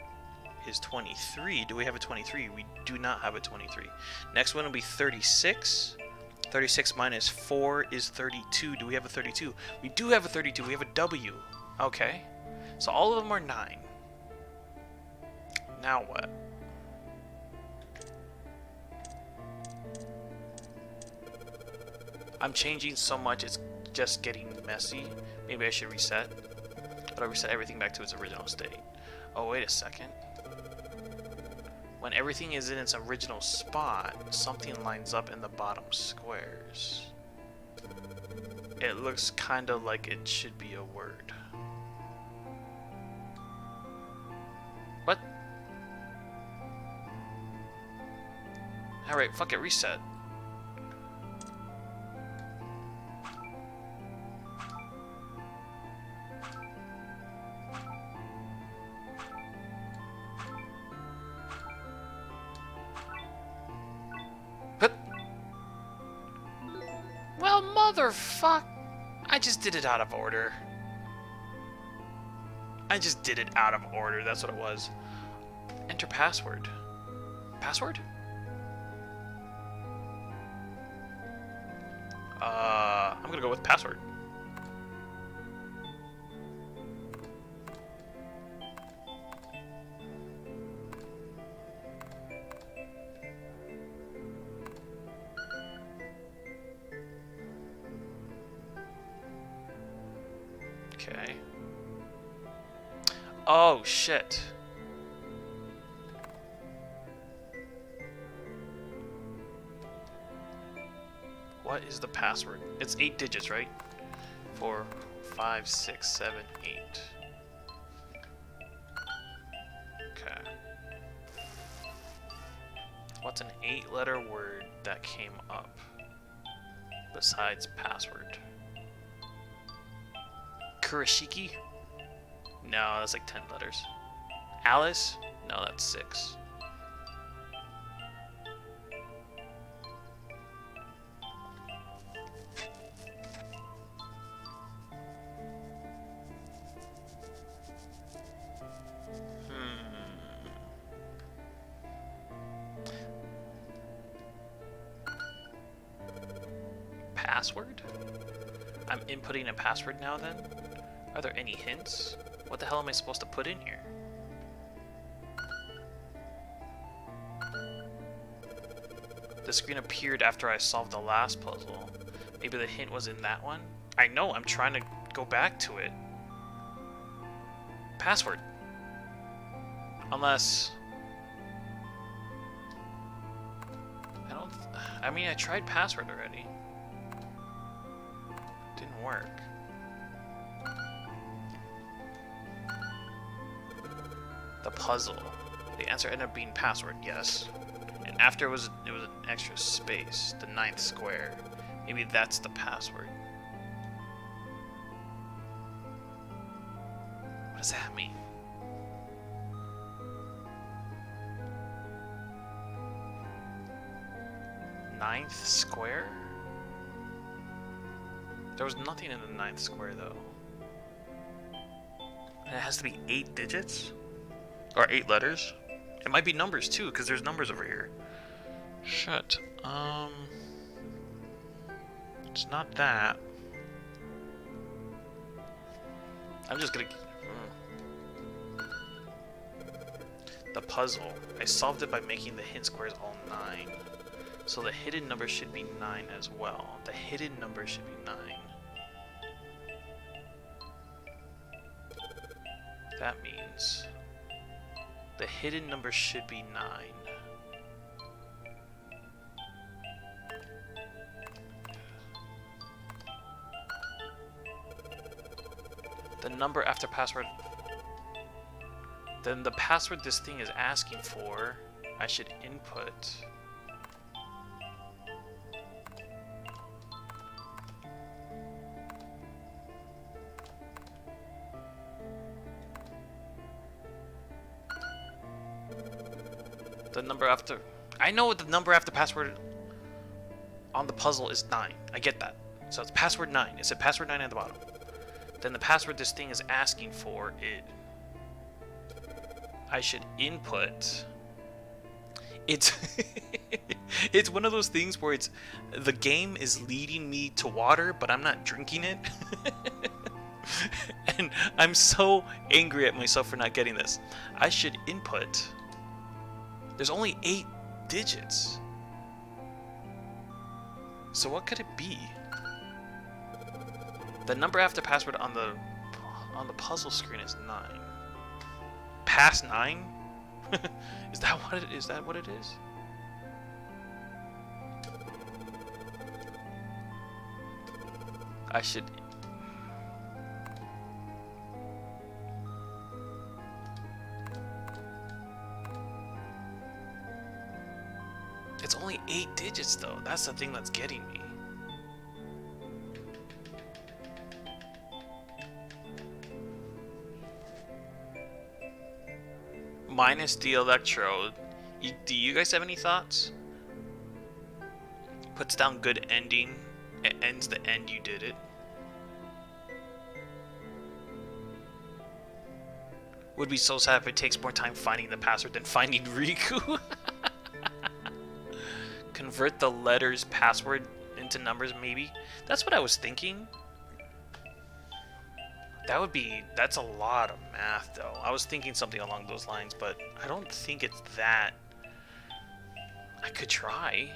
is 23. Do we have a 23? We do not have a 23. Next one will be 36. 36 minus 4 is 32. Do we have a 32? We do have a 32. We have a W. Okay. So all of them are 9. Now what? I'm changing so much, it's just getting messy. Maybe I should reset. But I'll reset everything back to its original state. Oh, wait a second. When everything is in its original spot, something lines up in the bottom squares. It looks kind of like it should be a word. What? Alright, fuck it, reset. Well, motherfuck! I just did it out of order. I just did it out of order, that's what it was. Enter password. Password? I'm gonna go with password. Okay. Oh, shit. What is the password? It's 8 digits, right? 4, 5, 6, 7, 8. Okay. What's an 8-letter word that came up besides password? Kurashiki? No, that's like 10 letters. Alice? No, that's 6. Password? I'm inputting a password now then? Are there any hints? What the hell am I supposed to put in here? The screen appeared after I solved the last puzzle. Maybe the hint was in that one? I know, I'm trying to go back to it. Password. Unless... I mean, I tried password already. Didn't work. The puzzle. The answer ended up being password, yes. And after it was an extra space, the 9th square. Maybe that's the password. What does that mean? Ninth square? There was nothing in the 9th square though. And it has to be 8 digits? Or 8 letters? It might be numbers too, because there's numbers over here. Shit. It's not that. I'm just gonna... The puzzle. I solved it by making the hint squares all 9. So the hidden number should be 9 as well. The hidden number should be 9. That means the hidden number should be 9. The number after password. Then the password this thing is asking for, I should input. The number after... I know what the number after password on the puzzle is 9. I get that. So it's password 9. It said password 9 at the bottom. Then the password this thing is asking for, I should input... It's... it's one of those things where it's... The game is leading me to water, but I'm not drinking it. And I'm so angry at myself for not getting this. I should input... There's only 8 digits. So what could it be? The number after password on the puzzle screen is 9. Past 9? Is that what it is? Is that what it is? I should... It's only 8 digits though. That's the thing that's getting me. Minus the electrode. Do you guys have any thoughts? Puts down good ending. It ends the end you did it. Would be so sad if it takes more time finding the password than finding Riku. Convert the letters password into numbers, maybe. That's what I was thinking. That's a lot of math though. I was thinking something along those lines, but I don't think it's that. I could try.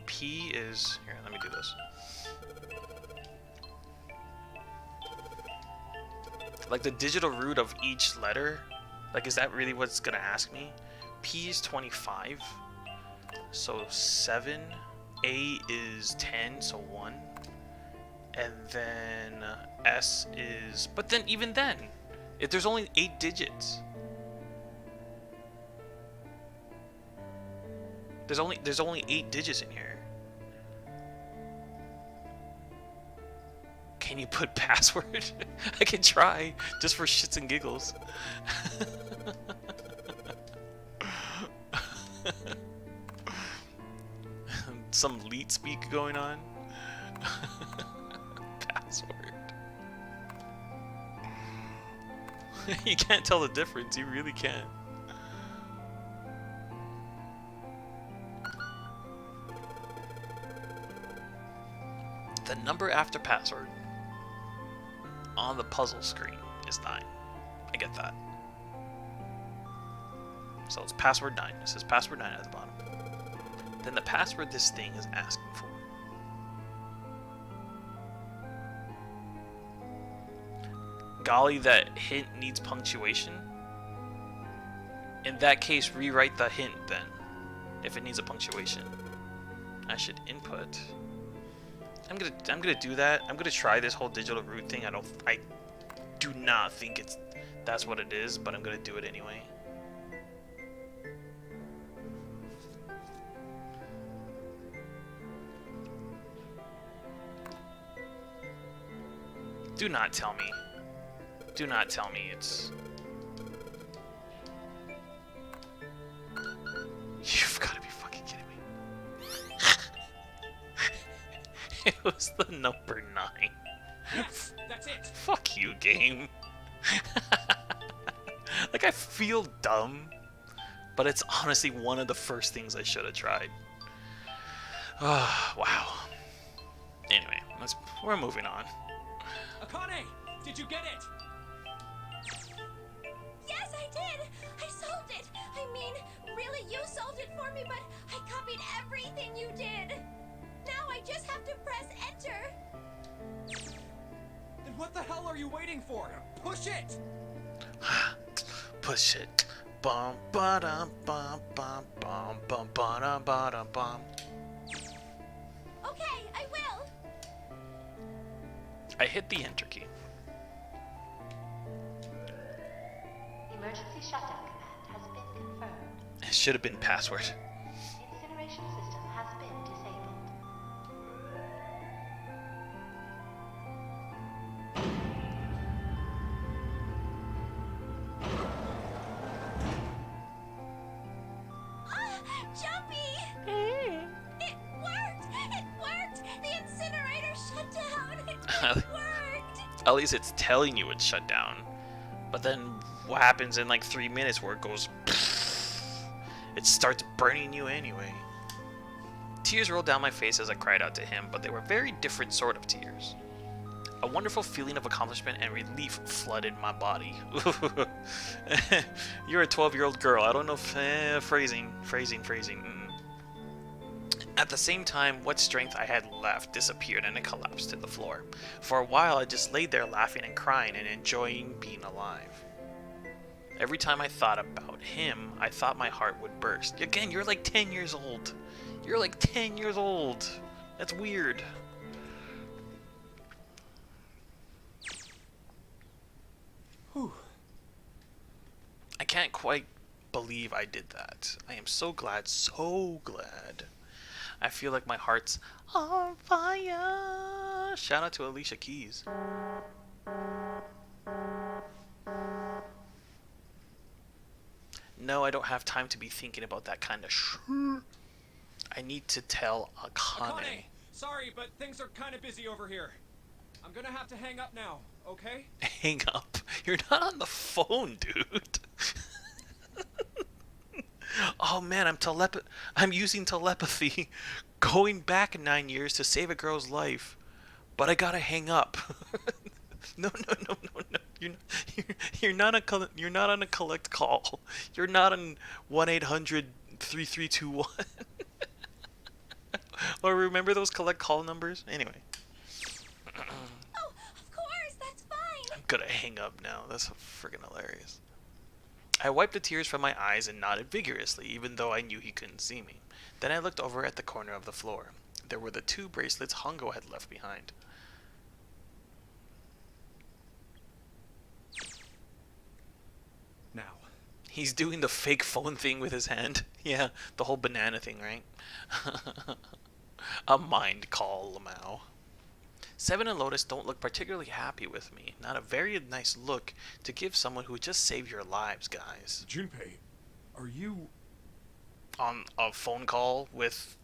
P is, here, let me do this. Like the digital root of each letter, like is that really what's gonna ask me? P is 25. So 7, A is 10, so 1, and then S is, but then even then, if there's only 8 digits, there's only 8 digits in here. Can you put password? I can try, just for shits and giggles. Some leet speak going on. Password. You can't tell the difference. You really can't. The number after password on the puzzle screen is 9. I get that. So it's password 9. It says password 9 at the bottom. than the password this thing is asking for. Golly, that hint needs punctuation. In that case, rewrite the hint then, if it needs a punctuation. I should input. I'm gonna do that. I'm gonna try this whole digital root thing. I do not think that's what it is, but I'm gonna do it anyway. Do not tell me. Do not tell me it's... You've got to be fucking kidding me. It was the number 9. Yes, that's it. Fuck you, game. Like, I feel dumb, but it's honestly one of the first things I should have tried. Wow. Anyway, we're moving on. Akane, did you get it? Yes, I did! I solved it! I mean, really, you solved it for me, but I copied everything you did! Now I just have to press enter! Then what the hell are you waiting for? Push it! Push it. Bum ba dum bum bum bum bum ba dum ba dum bum. Okay, I will! I hit the enter key. Emergency shutdown command has been confirmed. It should have been password. The incineration system has been disabled. Jumpy! It worked! It worked! The incinerator shut down! It worked! At least it's telling you it's shut down. But then what happens in like 3 minutes where it goes... It starts burning you anyway. Tears rolled down my face as I cried out to him, but they were very different sort of tears. A wonderful feeling of accomplishment and relief flooded my body. You're a 12-year-old girl. I don't know if... phrasing. At the same time, what strength I had left disappeared and it collapsed to the floor. For a while, I just laid there laughing and crying and enjoying being alive. Every time I thought about him, I thought my heart would burst. Again, you're like 10 years old. You're like 10 years old. That's weird. Whew. I can't quite believe I did that. I am so glad, so glad. I feel like my heart's on fire. Shout out to Alicia Keys. No, I don't have time to be thinking about that kind of shit. I need to tell Akane. Akane, sorry, but things are kind of busy over here. I'm gonna have to hang up now, okay? Hang up. You're not on the phone, dude. Oh man, I'm using telepathy, going back 9 years to save a girl's life, but I gotta hang up. No. You're not on a collect call. You're not on 1-800-3321. Or remember those collect call numbers? Anyway. Oh, of course, that's fine! I'm gonna hang up now. That's freaking hilarious. I wiped the tears from my eyes and nodded vigorously, even though I knew he couldn't see me. Then I looked over at the corner of the floor. There were the 2 bracelets Hongo had left behind. Now. He's doing the fake phone thing with his hand. Yeah, the whole banana thing, right? A mind call, Lamau. Seven and Lotus don't look particularly happy with me. Not a very nice look to give someone who just saved your lives, guys. Junpei, are you... On a phone call with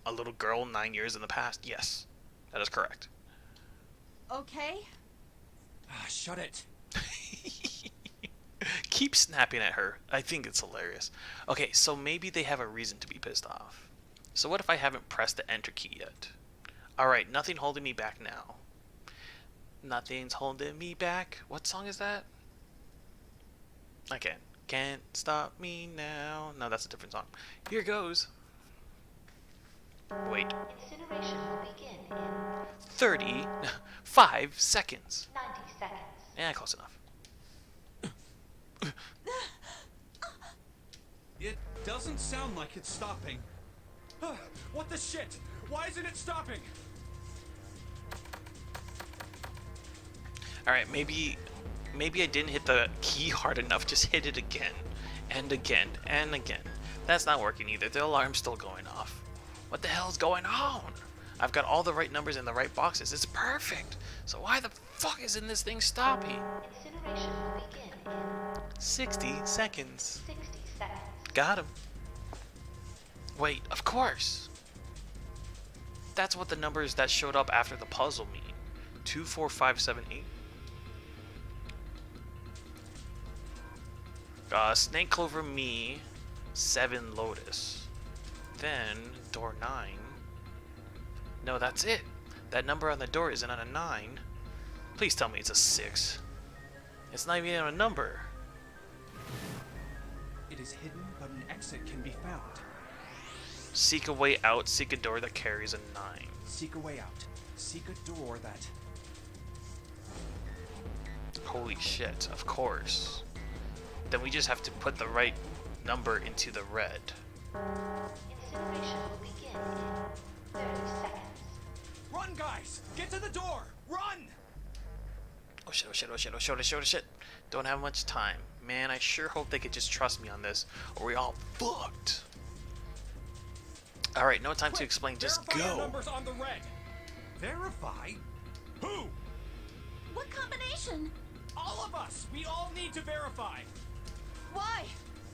a little girl 9 years in the past? Yes, that is correct. Okay? Ah, shut it. Keep snapping at her. I think it's hilarious. Okay, so maybe they have a reason to be pissed off. So what if I haven't pressed the enter key yet? Alright, nothing holding me back now. Nothing's holding me back. What song is that? I can't stop me now. No, that's a different song. Here goes. Wait, Incineration will begin in 35 seconds. 90 seconds. Yeah, close enough. It doesn't sound like it's stopping. What the shit? Why isn't it stopping? Alright, maybe I didn't hit the key hard enough. Just hit it again. And again. And again. That's not working either. The alarm's still going off. What the hell is going on? I've got all the right numbers in the right boxes. It's perfect. So why the fuck isn't this thing stopping? Incineration will begin in 60 seconds. 60 seconds. Got him. Wait, of course. That's what the numbers that showed up after the puzzle mean. 2, 4, 5, 7, 8. Snake Clover me, 7 Lotus. Then door 9. No, that's it. That number on the door isn't on a 9. Please tell me it's a 6. It's not even a number. It is hidden, but an exit can be found. Seek a way out, seek a door that carries a 9. Seek a way out. Seek a door that... Holy shit, of course. Then we just have to put the right number into the red. Incineration will begin in 30 seconds. Run, guys! Get to the door! Run! Oh shit, oh shit, oh shit, oh shit, oh shit, oh shit. Don't have much time. Man, I sure hope they could just trust me on this, or we all fucked. Alright, no time to Quick, explain, just verify the go. numbers on the red. Verify? Who? What combination? All of us! We all need to verify! Why?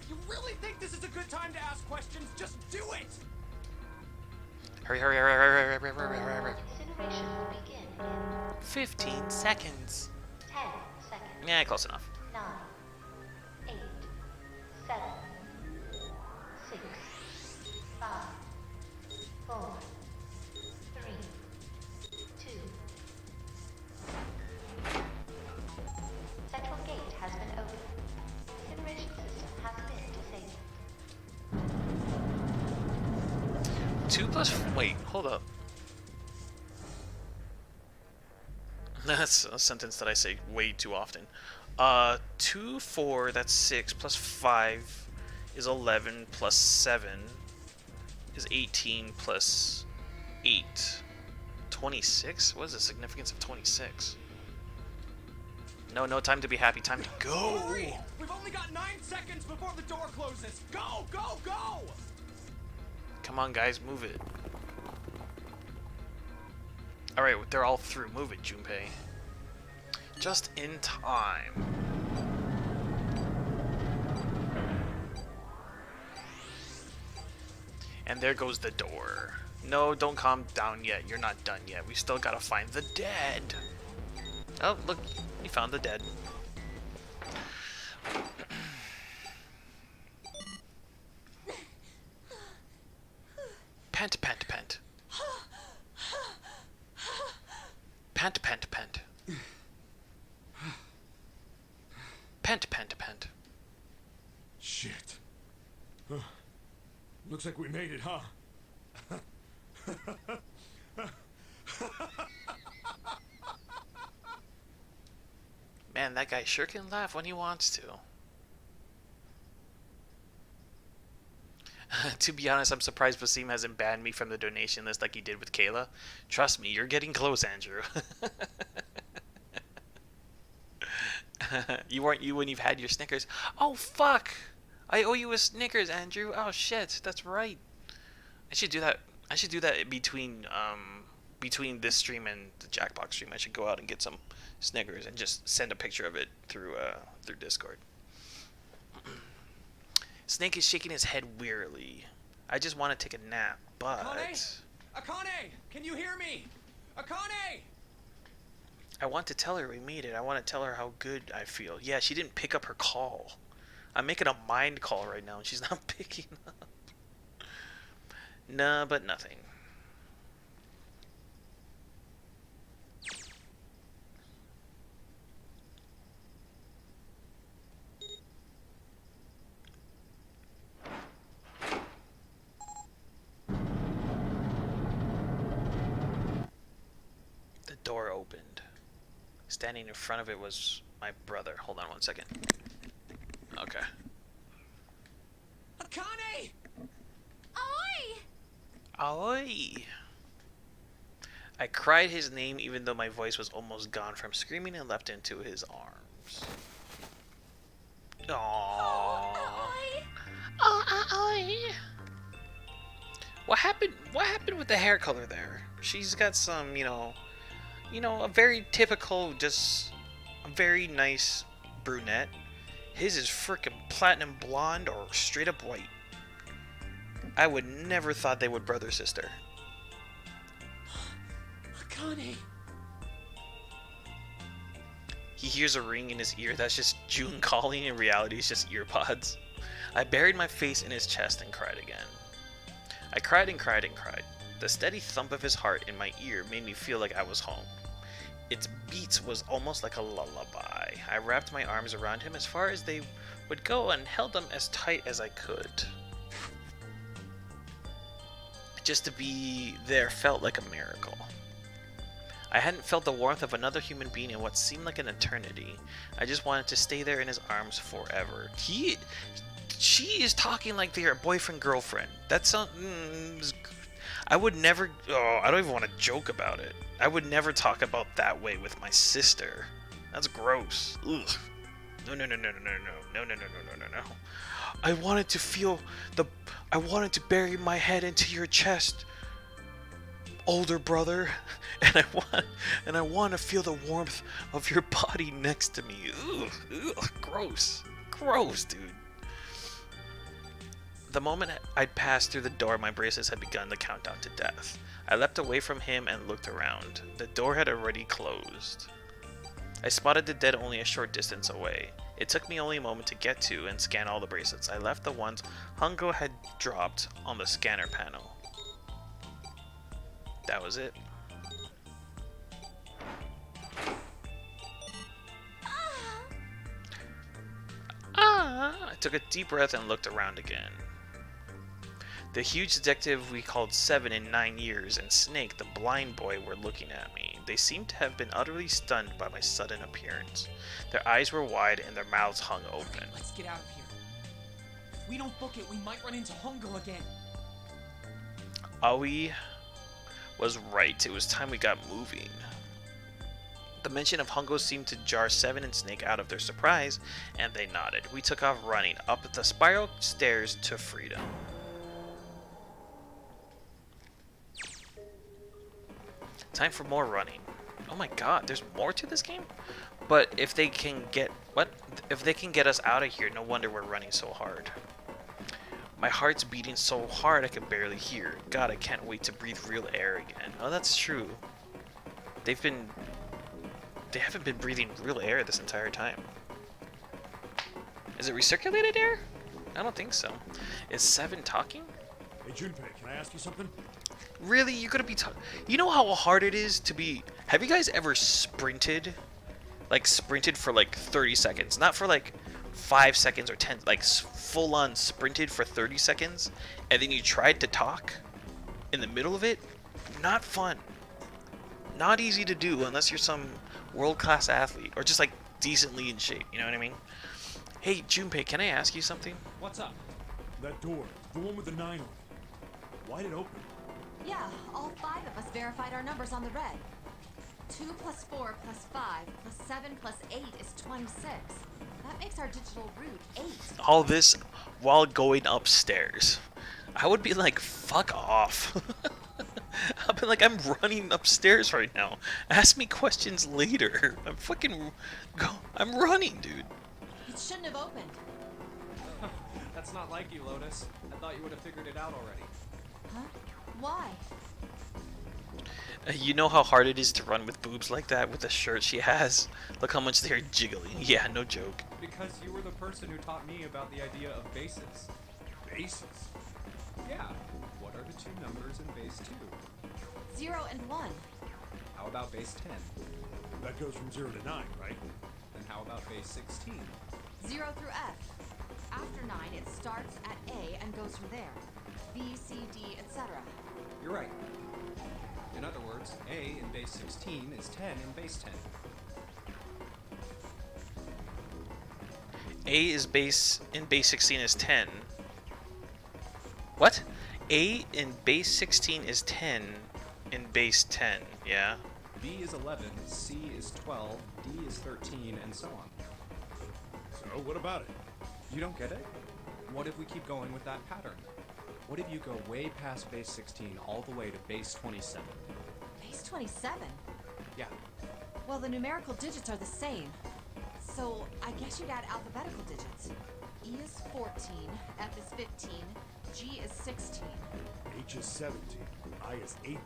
You really think this is a good time to ask questions? Just do it! Hurry, hurry, hurry, hurry, hurry, hurry, hurry, hurry, hurry. Incineration will begin in 15 seconds. 10 seconds. Yeah, close enough. 9, 8, 7, 6, 5, 4, 3, 2. Central gate has been opened. Incineration system has been disabled. 2 plus... Wait, hold up. That's a sentence that I say way too often. 2, 4, that's 6, plus 5 is 11, plus 7 is 18, plus 8. 26? What is the significance of 26? No, no time to be happy, time to go! Hurry! We've only got 9 seconds before the door closes! Go, go, go! Come on, guys, move it. Alright, they're all through. Move it, Junpei. Just in time. And there goes the door. No, don't calm down yet. You're not done yet. We still gotta find the dead. Oh, look. We found the dead. Pant, pant, pant. Pant, pant, pant. Pant, pant, pant. Shit. Looks like we made it, huh? Man, that guy sure can laugh when he wants to. To be honest, I'm surprised Wasim hasn't banned me from the donation list like he did with Kayla. Trust me, you're getting close, Andrew. You weren't you when you've had your Snickers. Oh, fuck! I owe you a Snickers, Andrew. Oh, shit. That's right. I should do that. I should do that between this stream and the Jackbox stream. I should go out and get some Snickers and just send a picture of it through Discord. Snake is shaking his head wearily. I just want to take a nap, but... Akane? Akane! Can you hear me? Akane! I want to tell her we made it. I want to tell her how good I feel. Yeah, she didn't pick up her call. I'm making a mind call right now, and she's not picking up. Nah, but nothing. Standing in front of it was my brother. Hold on one second. Okay. Akane! Oi! Aoi! I cried his name even though my voice was almost gone from screaming and leapt into his arms. Aww. Oi! Oh, Aoi! What happened with the hair color there? She's got some, a very typical, just a very nice brunette. His is frickin' platinum blonde or straight up white. I would never thought they would brother sister. Akane! He hears a ring in his ear. That's just June calling. In reality, it's just earpods. I buried my face in his chest and cried again. I cried and cried and cried. The steady thump of his heart in my ear made me feel like I was home. Its beats was almost like a lullaby. I wrapped my arms around him as far as they would go and held them as tight as I could. Just to be there felt like a miracle. I hadn't felt the warmth of another human being in what seemed like an eternity. I just wanted to stay there in his arms forever. She is talking like they're a boyfriend-girlfriend. That sounds... I would never... Oh, I don't even want to joke about it. I would never talk about that way with my sister. That's gross. Ugh. No. I wanted to feel the... I wanted to bury my head into your chest, older brother. And I want to feel the warmth of your body next to me. Ugh. Gross. Gross, dude. The moment I'd passed through the door, my bracelets had begun the countdown to death. I leapt away from him and looked around. The door had already closed. I spotted the dead only a short distance away. It took me only a moment to get to and scan all the bracelets. I left the ones Hongo had dropped on the scanner panel. That was it. I took a deep breath and looked around again. The huge detective we called 7 in 9 years and Snake, the blind boy, were looking at me. They seemed to have been utterly stunned by my sudden appearance. Their eyes were wide and their mouths hung open. Let's get out of here. If we don't book it, we might run into Hongo again. Aoi was right. It was time we got moving. The mention of Hongo seemed to jar 7 and Snake out of their surprise, and they nodded. We took off running up the spiral stairs to freedom. Time for more running. Oh my god, there's more to this game? But if they can get... What? If they can get us out of here, no wonder we're running so hard. My heart's beating so hard I can barely hear. God, I can't wait to breathe real air again. Oh, that's true. They haven't been breathing real air this entire time. Is it recirculated air? I don't think so. Is 7 talking? Hey, Junpei, can I ask you something? Really? You're gonna be you know how hard it is to be... Have you guys ever sprinted? Like, sprinted for like 30 seconds. Not for like 5 seconds or 10. Like, full on sprinted for 30 seconds. And then you tried to talk in the middle of it? Not fun. Not easy to do unless you're some world-class athlete. Or just like decently in shape. You know what I mean? Hey, Junpei, can I ask you something? What's up? That door, the one with the 9 on it. Why'd it open? Yeah, all 5 of us verified our numbers on the red. 2 plus 4 plus 5 plus 7 plus 8 is 26. That makes our digital route 8. All this while going upstairs. I would be like, fuck off. I'd be like, I'm running upstairs right now. Ask me questions later. I'm running, dude. It shouldn't have opened. That's not like you, Lotus. I thought you would have figured it out already. Huh? Why? You know how hard it is to run with boobs like that with the shirt she has? Look how much they're jiggling. Yeah, no joke. Because you were the person who taught me about the idea of bases. Bases? Yeah. What are the 2 numbers in base 2? 0 and 1. How about base 10? That goes from 0 to 9, right? Then how about base 16? 0 through F. After 9, it starts at A and goes from there. B, C, D, etc. You're right. In other words, A in base 16 is 10 in base 10. A is base in base 16 is 10. What? A in base 16 is 10 in base 10, yeah? B is 11, C is 12, D is 13, and so on. So, what about it? You don't get it? What if we keep going with that pattern? What if you go way past base 16 all the way to base 27? Base 27? Yeah. Well, the numerical digits are the same. So I guess you'd add alphabetical digits. E is 14, F is 15, G is 16. H is 17, I is 18,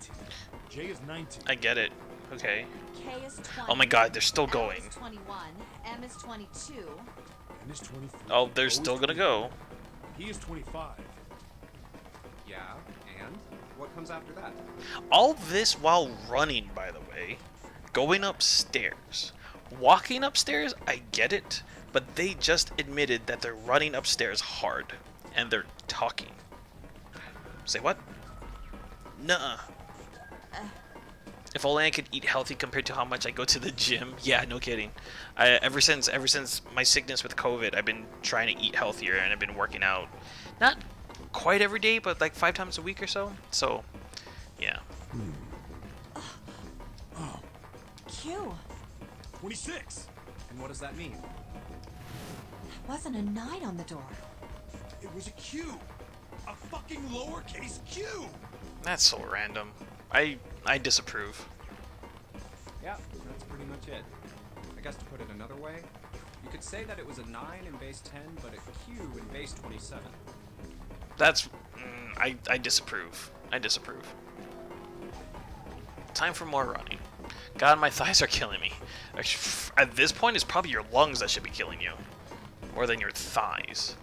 J is 19. I get it. Okay. K is 20. Oh my god, they're still L going. is 21, M is 22. N is 23. Oh, they're O is still gonna 24, go. P is 25. Yeah, and? What comes after that? All this while running, by the way. Going upstairs. Walking upstairs, I get it. But they just admitted that they're running upstairs hard. And they're talking. Say what? Nuh-uh. If only I could eat healthy compared to how much I go to the gym. Yeah, no kidding. Ever since my sickness with COVID, I've been trying to eat healthier and I've been working out. Not quite every day, but like 5 times a week or so. So, yeah. Q. 26. And what does that mean? There wasn't a 9 on the door. It was a Q. A fucking lowercase Q. That's so random. I disapprove. Yeah, that's pretty much it. I guess to put it another way, you could say that it was a 9 in base 10, but a Q in base 27. That's I disapprove. I disapprove. Time for more running. God, my thighs are killing me. At this point, it's probably your lungs that should be killing you, more than your thighs.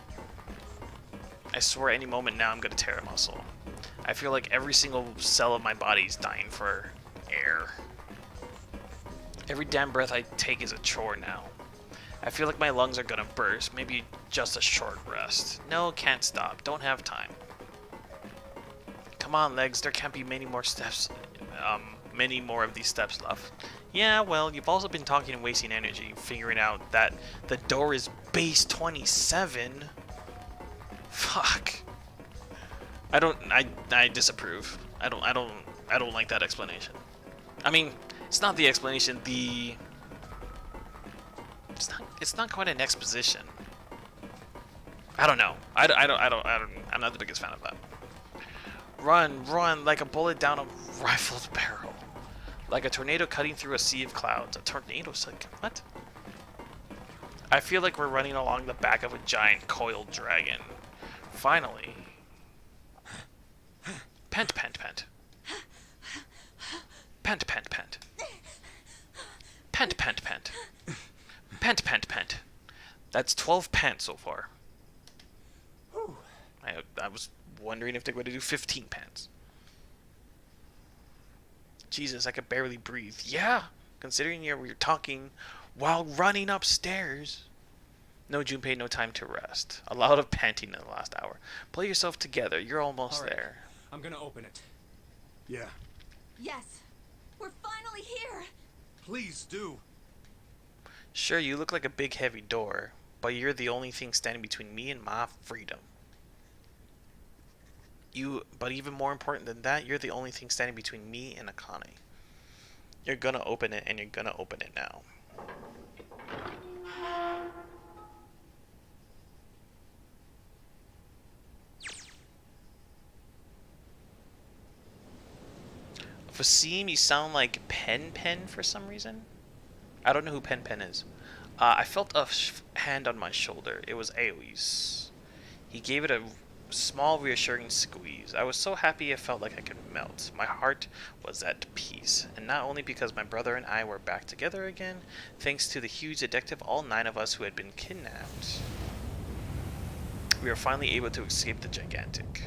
I swear, any moment now, I'm gonna tear a muscle. I feel like every single cell of my body is dying for air. Every damn breath I take is a chore now. I feel like my lungs are gonna burst. Maybe just a short rest. No, can't stop. Don't have time. Come on, legs. There can't be many more steps. Many more of these steps left. Yeah, well, you've also been talking and wasting energy, figuring out that the door is base 27. Fuck. I disapprove. I don't like that explanation. I mean, it's not the explanation, it's not quite an exposition. I don't know. I'm not the biggest fan of that. Run like a bullet down a rifled barrel. Like a tornado cutting through a sea of clouds. A tornado's like, what? I feel like we're running along the back of a giant coiled dragon. Finally. Pant, pant, pant. Pant, pant, pant. Pant, pant, pant. Pant, pant, pant. That's 12 pants so far. I was wondering if they're going to do 15 pants. Jesus, I could barely breathe. Yeah, considering we're talking while running upstairs. No, Junpei, no time to rest. A lot of panting in the last hour. Pull yourself together. You're almost All right. there. I'm gonna open it. Yeah, Yes. We're finally here. please do. Sure, you look like a big heavy door, but you're the only thing standing between me and my freedom. But even more important than that, you're the only thing standing between me and Akane. You're gonna open it, and you're gonna open it now. Fasim, you sound like Pen for some reason. I don't know who Pen is. I felt a hand on my shoulder. It was Aoi's. He gave it a small, reassuring squeeze. I was so happy I felt like I could melt. My heart was at peace. And not only because my brother and I were back together again, thanks to the huge detective, all 9 of us who had been kidnapped. We were finally able to escape the gigantic.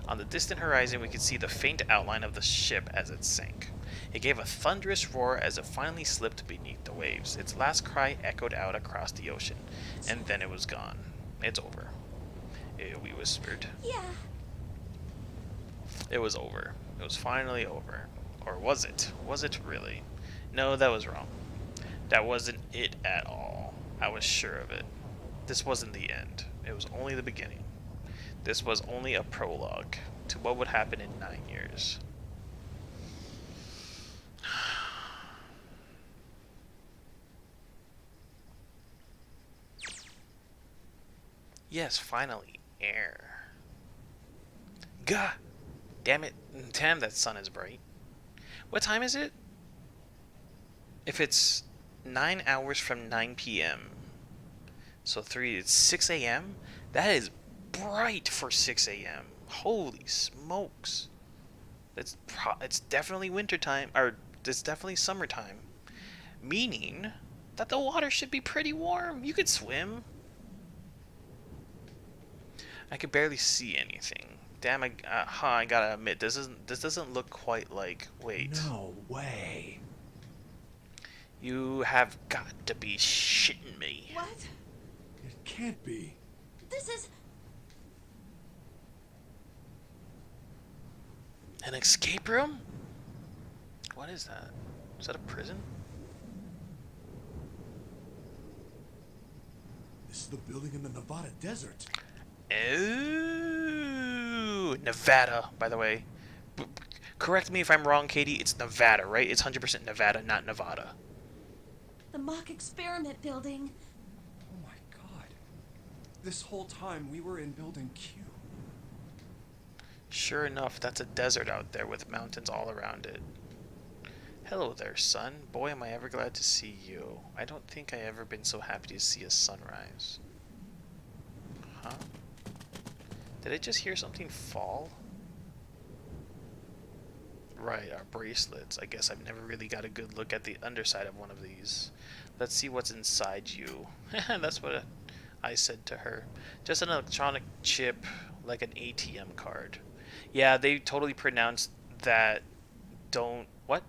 On the distant horizon, we could see the faint outline of the ship as it sank. It gave a thunderous roar as it finally slipped beneath the waves. Its last cry echoed out across the ocean, and then it was gone. It's over. We whispered. Yeah. It was over. It was finally over. Or was it? Was it really? No, that was wrong. That wasn't it at all. I was sure of it. This wasn't the end. It was only the beginning. This was only a prologue to what would happen in 9 years. Yes, finally, air. Gah! Damn it. Damn, that sun is bright. What time is it? If it's 9 hours from 9 p.m. So it's 6 a.m.? That is bright for 6 a.m. Holy smokes. It's definitely wintertime, or it's definitely summertime. Meaning that the water should be pretty warm. You could swim. I could barely see anything. Damn, I gotta admit, this doesn't look quite like. Wait. No way. You have got to be shitting me. What? It can't be. This is... An escape room? What is that? Is that a prison? This is the building in the Nevada desert. Oh, Nevada, by the way. Correct me if I'm wrong, Katie. It's Nevada, right? It's 100% Nevada, not Nevada. the mock experiment building. Oh my god. This whole time we were in Building Q. Sure enough, that's a desert out there with mountains all around it. Hello there, son. Boy, am I ever glad to see you. I don't think I ever been so happy to see a sunrise. Huh? Did I just hear something fall? Right, our bracelets. I guess I've never really got a good look at the underside of one of these. Let's see what's inside you. That's what I said to her. Just an electronic chip, like an ATM card. Yeah, they totally pronounced that. What?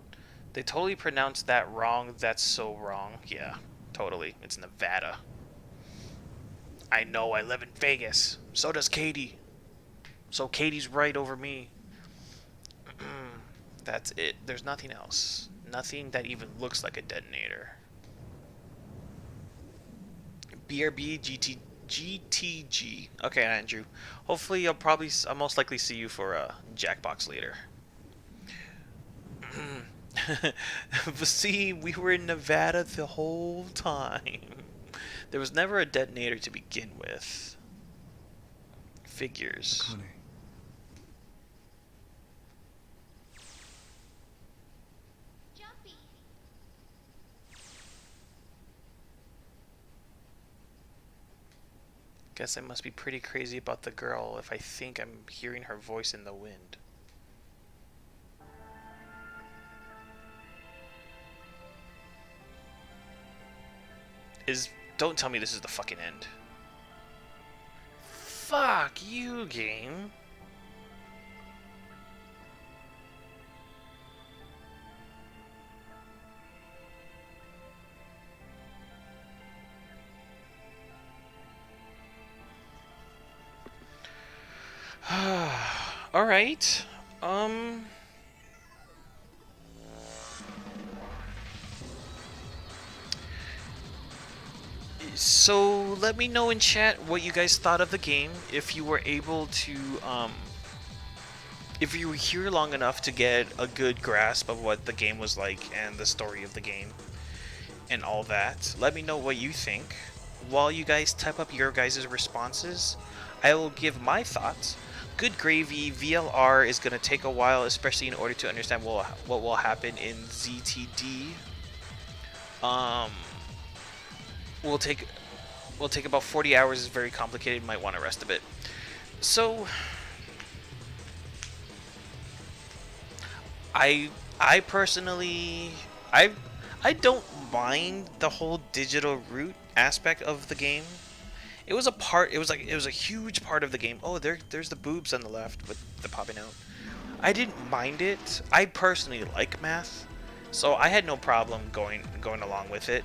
They totally pronounced that wrong. That's so wrong. Yeah, totally. It's Nevada. I know, I live in Vegas. So does Katie. So Katie's right over me. That's it. There's nothing else. Nothing that even looks like a detonator. BRB GTG. Okay, Andrew. Hopefully I'll most likely see you for a Jackbox later. But see, we were in Nevada the whole time. There was never a detonator to begin with. Figures. Honey. Jumpy. Guess I must be pretty crazy about the girl if I think I'm hearing her voice in the wind. Don't tell me this is the fucking end. Fuck you, game. All right. So let me know in chat what you guys thought of the game. If you were able to, if you were here long enough to get a good grasp of what the game was like and the story of the game and all that, let me know what you think. While you guys type up your guys' responses, I will give my thoughts. Good gravy. VLR is going to take a while, especially in order to understand what will happen in ZTD. Will take about 40 hours. It's very complicated. Might want to rest a bit. So I personally I don't mind the whole digital route aspect of the game. It was a huge part of the game. Oh, there's the boobs on the left with the popping out. I didn't mind it. I personally like math, so I had no problem going along with it.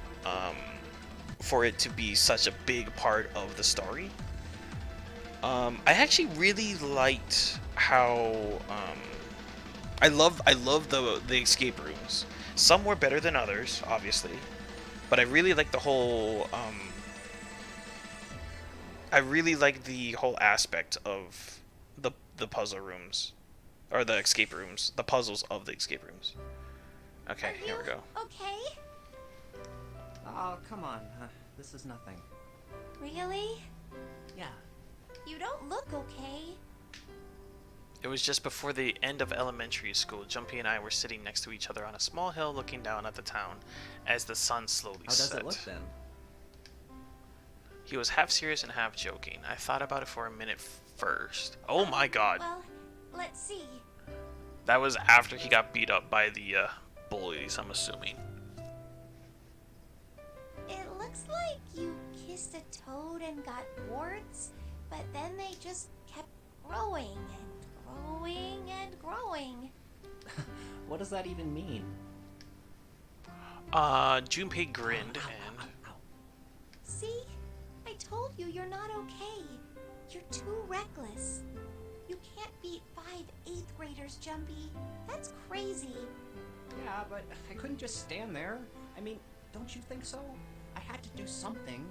For it to be such a big part of the story. I actually really liked how I love the escape rooms. Some were better than others, obviously, but I really like the whole I really like the whole aspect of the puzzle rooms, or the escape rooms, the puzzles of the escape rooms. Okay, Are here we you go. Okay? Oh, come on. This is nothing. Really? Yeah. You don't look okay. It was just before the end of elementary school. Jumpy and I were sitting next to each other on a small hill looking down at the town as the sun slowly How does set. it look then? He was half serious and half joking. I thought about it for a minute first. Oh my god. Well, let's see. That was after he got beat up by the bullies, I'm assuming. It looks like you kissed a toad and got warts, but then they just kept growing and growing and growing. What does that even mean? Junpei grinned and... See? I told you you're not okay. You're too reckless. You can't beat 5 8th graders, Jumpy. That's crazy. Yeah, but I couldn't just stand there. I mean, don't you think so? I had to do something.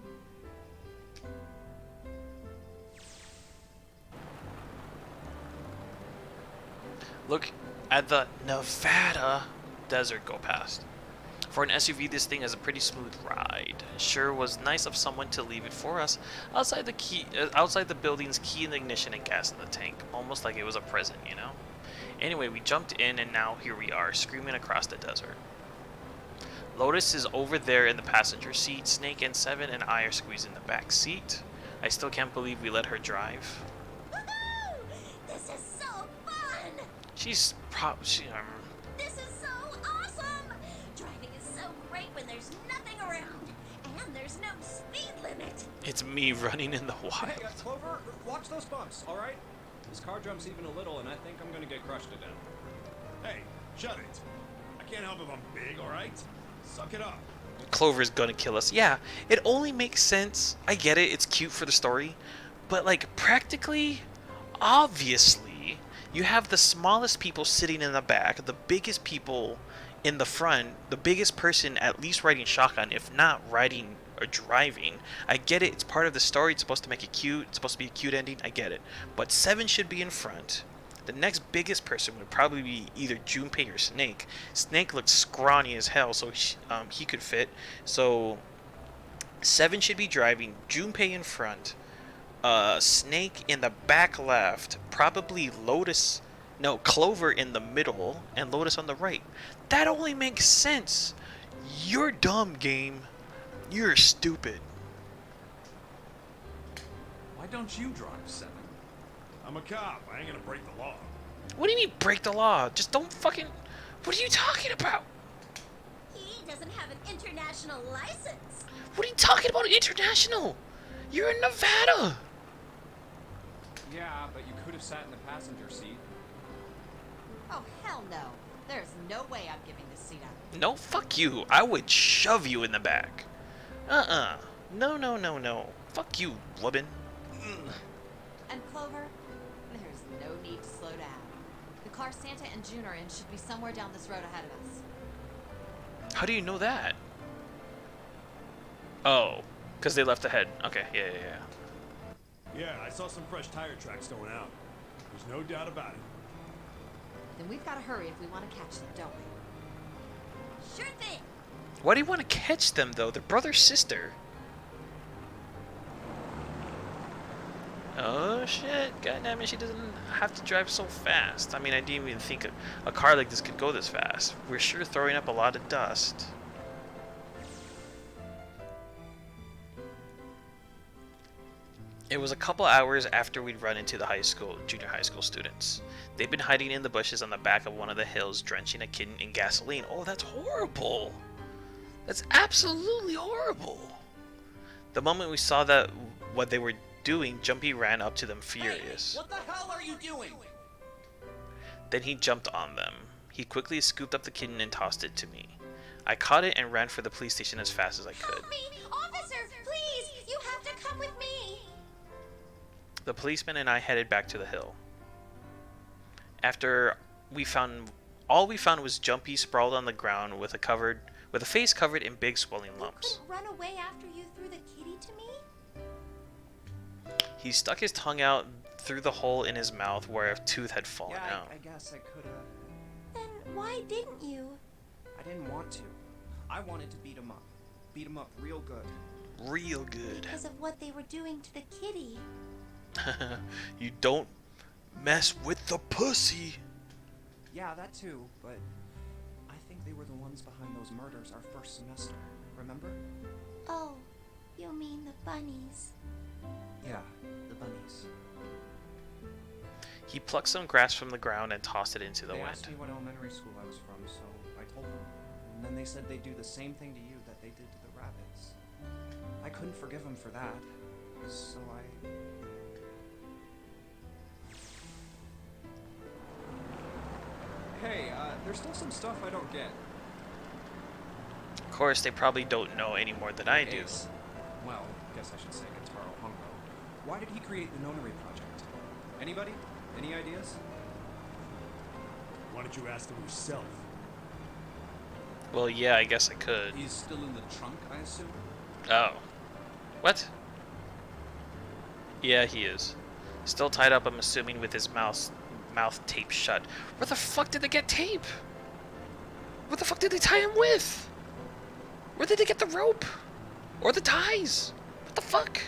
Look at the Nevada desert go past. For an SUV, this thing is a pretty smooth ride. Sure was nice of someone to leave it for us outside the building's key in the ignition and gas in the tank, almost like it was a present, you know. Anyway, we jumped in and now here we are, screaming across the desert. Lotus is over there in the passenger seat. Snake and Seven and I are squeezed in the back seat. I still can't believe we let her drive. Woohoo! This is so fun! She's This is so awesome! Driving is so great when there's nothing around. And there's no speed limit. It's me running in the Hey, wild. Clover, watch those bumps, alright? This car jumps even a little, and I think I'm gonna get crushed to death. Hey, shut it. I can't help if I'm big, alright? Suck it up. Clover's gonna kill us. Yeah, it only makes sense. I get it, it's cute for the story. But, like, practically, obviously, you have the smallest people sitting in the back, the biggest people in the front, the biggest person at least riding shotgun, if not riding or driving. I get it, it's part of the story, it's supposed to make it cute, it's supposed to be a cute ending, I get it. But Seven should be in front. The next biggest person would probably be either Junpei or Snake. Snake looks scrawny as hell, so he could fit. So Seven should be driving, Junpei in front, Snake in the back left, probably Clover in the middle, and Lotus on the right. That only makes sense. You're dumb, game. You're stupid. Why don't you drive, Seven? I'm a cop. I ain't gonna break the law. What do you mean break the law? Just don't fucking... What are you talking about? He doesn't have an international license. What are you talking about international? You're in Nevada. Yeah, but you could have sat in the passenger seat. Oh, hell no. There's no way I'm giving this seat up. No, fuck you. I would shove you in the back. No, no, no, no. Fuck you, woman. And Clover, there's no need to slow down. The car Santa and June are in should be somewhere down this road ahead of us. How do you know that? Oh, because they left ahead. Okay, yeah. Yeah, I saw some fresh tire tracks going out. There's no doubt about it. Then we've got to hurry if we want to catch them, don't we? Sure thing. Why do you want to catch them, though? They're brother-sister. Oh, shit. God damn it, she doesn't have to drive so fast. I mean, I didn't even think a car like this could go this fast. We're sure throwing up a lot of dust. It was a couple hours after we'd run into the junior high school students. They'd been hiding in the bushes on the back of one of the hills, drenching a kitten in gasoline. Oh, that's horrible. That's absolutely horrible. The moment we saw what they were doing, Jumpy ran up to them furious. Hey, what the hell are you doing? Then he jumped on them. He quickly scooped up the kitten and tossed it to me. I caught it and ran for the police station as fast as I could. Help me! Officer, please! You have to come with me! The policeman and I headed back to the hill. After all we found was Jumpy sprawled on the ground with a face covered in big swelling lumps. You couldn't run away after you threw the kitty to me? He stuck his tongue out through the hole in his mouth where a tooth had fallen Yeah, out. I guess I could've... Then why didn't you? I didn't want to. I wanted to beat him up. Beat him up real good. Real good. Because of what they were doing to the kitty. You don't mess with the pussy. Yeah, that too, but I think they were the ones behind those murders our first semester. Remember? Oh, you mean the bunnies? Yeah, the bunnies. He plucked some grass from the ground and tossed it into the They wind. asked me what elementary school I was from, so I told them. And then they said they'd do the same thing to you that they did to the rabbits. I couldn't forgive them for that, so I... Hey, there's still some stuff I don't get. Of course, they probably don't know any more than I do. Ace. Well, guess I should say Gentaro Hongo. Why did he create the Nonary project? Anybody? Any ideas? Why don't you ask them yourself? Well, yeah, I guess I could. He's still in the trunk, I assume? Oh. What? Yeah, he is. Still tied up, I'm assuming, with his mouth taped shut. Where the fuck did they get tape? What the fuck did they tie him with? Where did they get the rope? Or the ties? What the fuck?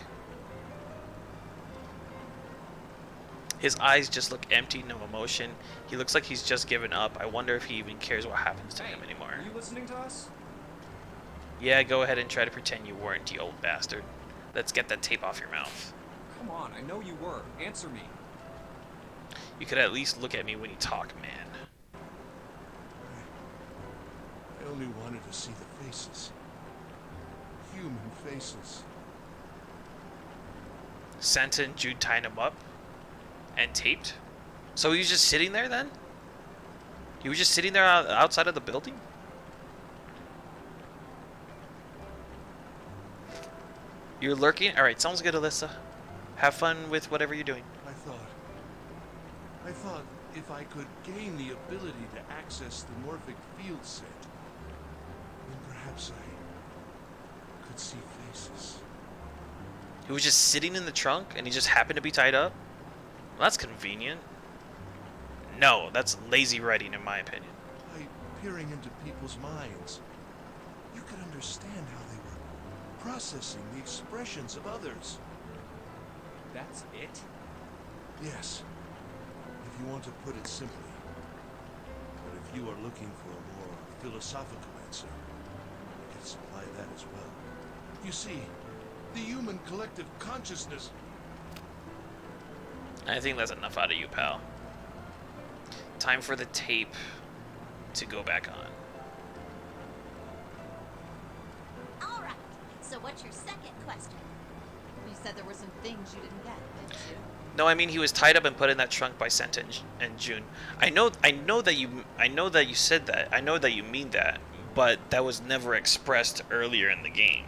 His eyes just look empty, no emotion. He looks like he's just given up. I wonder if he even cares what happens to him anymore. Are you listening to us? Yeah, go ahead and try to pretend you weren't, you old bastard. Let's get that tape off your mouth. Come on, I know you were. Answer me. You could at least look at me when you talk, man. I only wanted to see the faces. Human faces. Santa and Jude tying him up and taped. So he was just sitting there then? He was just sitting there outside of the building? You're lurking? Alright, sounds good, Alyssa. Have fun with whatever you're doing. I thought if I could gain the ability to access the morphic field set, then perhaps I could see faces. He was just sitting in the trunk and he just happened to be tied up? Well, that's convenient. No, that's lazy writing in my opinion. By peering into people's minds, you could understand how they were processing the expressions of others. That's it? Yes, if you want to put it simply. But if you are looking for a more philosophical answer, I can supply that as well. You see, the human collective consciousness... I think that's enough out of you, pal. Time for the tape to go back on. All right. So what's your second question? You said there were some things you didn't get, didn't you? No, I mean he was tied up and put in that trunk by Santa and June. I know that you said that. I know that you mean that, but that was never expressed earlier in the game.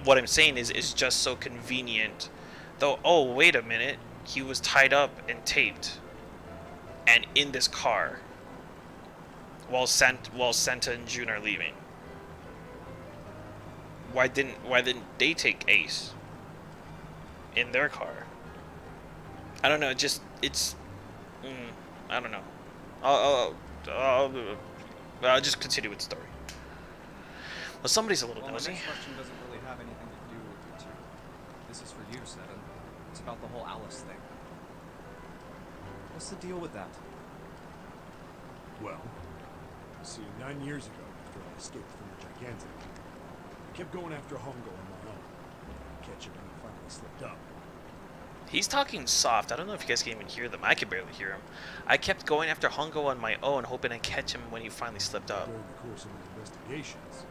What I'm saying is it's just so convenient. Though, oh, wait a minute. He was tied up and taped and in this car while Santa and June are leaving. Why didn't they take Ace in their car? I don't know. I don't know. I'll just continue with the story. Well, somebody's a little Well, my nosy. next question doesn't really have anything to do with you two. This is for you, Seven. It's about the whole Alice thing. What's the deal with that? Well, see, 9 years ago, after I escaped from the Gigantic, I kept going after Hongo on my own. Catch him when he finally slipped up. He's talking soft. I don't know if you guys can even hear them. I can barely hear him. I kept going after Hongo on my own, hoping to catch him when he finally slipped up. During the course of my investigations,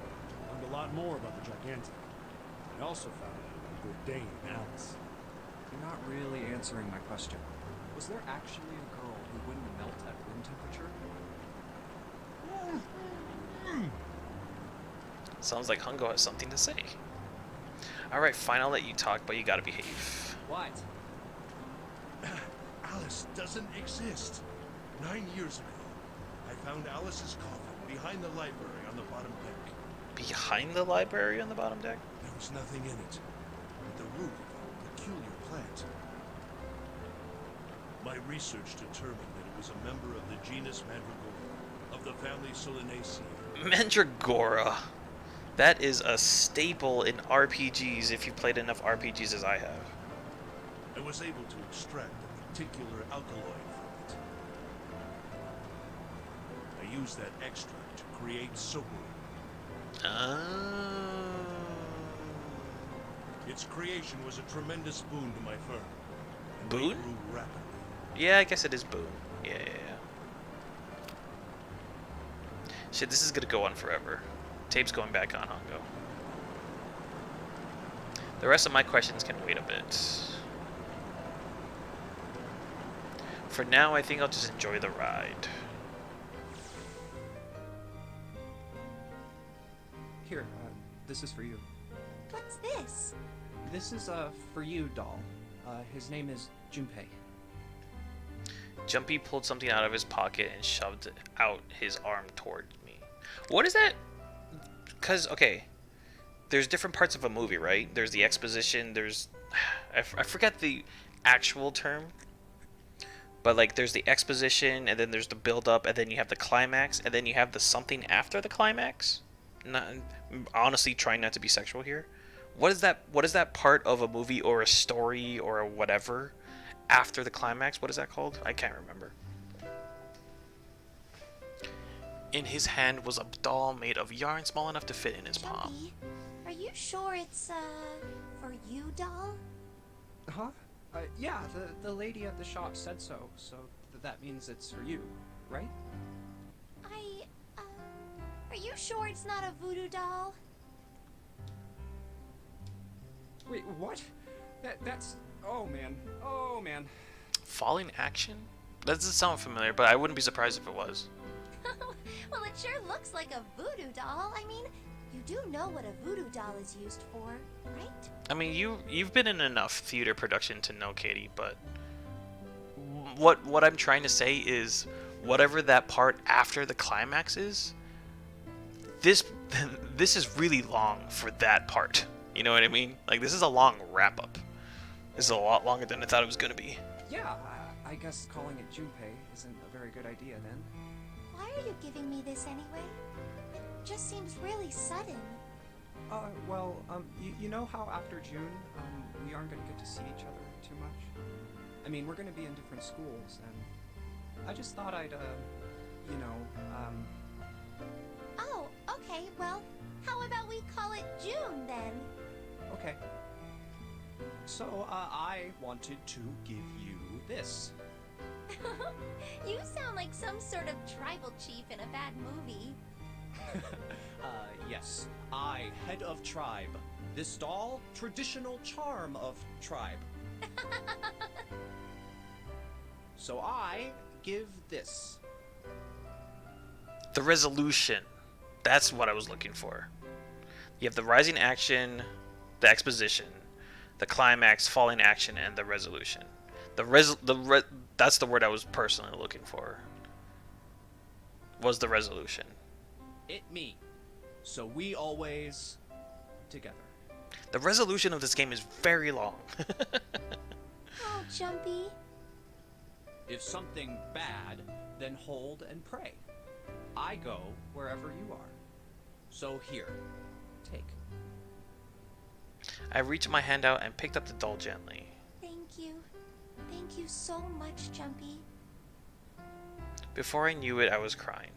I learned a lot more about the Gigantic. I also found out about Bourdain and Alice. You're not really answering my question. Was there actually a girl who wouldn't melt at room temperature? Sounds like Hongo has something to say. Alright, fine, I'll let you talk, but you gotta behave. What? Alice doesn't exist. 9 years ago, I found Alice's coffin behind the library on the bottom deck. Behind the library on the bottom deck? There was nothing in it, but the root of My research determined that it was a member of the genus Mandragora, of the family Solanaceae. Mandragora. That is a staple in RPGs if you played enough RPGs as I have. I was able to extract a particular alkaloid from it. I used that extract to create Sopu. Its creation was a tremendous boon to my firm. And we Boon? grew rapidly. Yeah, I guess it is boon. Yeah. Shit, this is gonna go on forever. Tape's going back on Hongo. The rest of my questions can wait a bit. For now, I think I'll just enjoy the ride. Here, this is for you. What's this? This is for you, doll. His name is Junpei. Jumpy pulled something out of his pocket and shoved out his arm toward me. What is that? Because, okay, there's different parts of a movie, right? There's the exposition, there's... I forget the actual term. But, like, there's the exposition, and then there's the build-up, and then you have the climax, and then you have the something after the climax. Not, honestly, trying not to be sexual here. What is that part of a movie or a story or a whatever after the climax? What is that called? I can't remember. In his hand was a doll made of yarn small enough to fit in his palm. Jumpy, are you sure it's, for you, doll? Huh? Yeah, the lady at the shop said so, so that means it's for you, right? Are you sure it's not a voodoo doll? Wait, what? That's... Oh, man. Falling action? That doesn't sound familiar, but I wouldn't be surprised if it was. Well, it sure looks like a voodoo doll. I mean, you do know what a voodoo doll is used for, right? I mean, you've been in enough theater production to know, Katie, but what I'm trying to say is whatever that part after the climax is, this is really long for that part. You know what I mean? Like, this is a long wrap-up. This is a lot longer than I thought it was going to be. Yeah, I guess calling it Junpei isn't a very good idea then. Why are you giving me this anyway? It just seems really sudden. Well, you know how after June, we aren't gonna get to see each other too much? I mean, we're gonna be in different schools, and I just thought I'd, Oh, okay, well, how about we call it June then? Okay. So, I wanted to give you this. You sound like some sort of tribal chief in a bad movie. Yes. I, head of tribe. This doll, traditional charm of tribe. So I give this. The resolution. That's what I was looking for. You have the rising action, the exposition, the climax, falling action, and the resolution. That's the word I was personally looking for. Was the resolution. It me. So we always together. The resolution of this game is very long. Oh, Jumpy. If something bad, then hold and pray. I go wherever you are. So here, take. I reached my hand out and picked up the doll gently. Thank you. Thank you so much, Jumpy. Before I knew it, I was crying.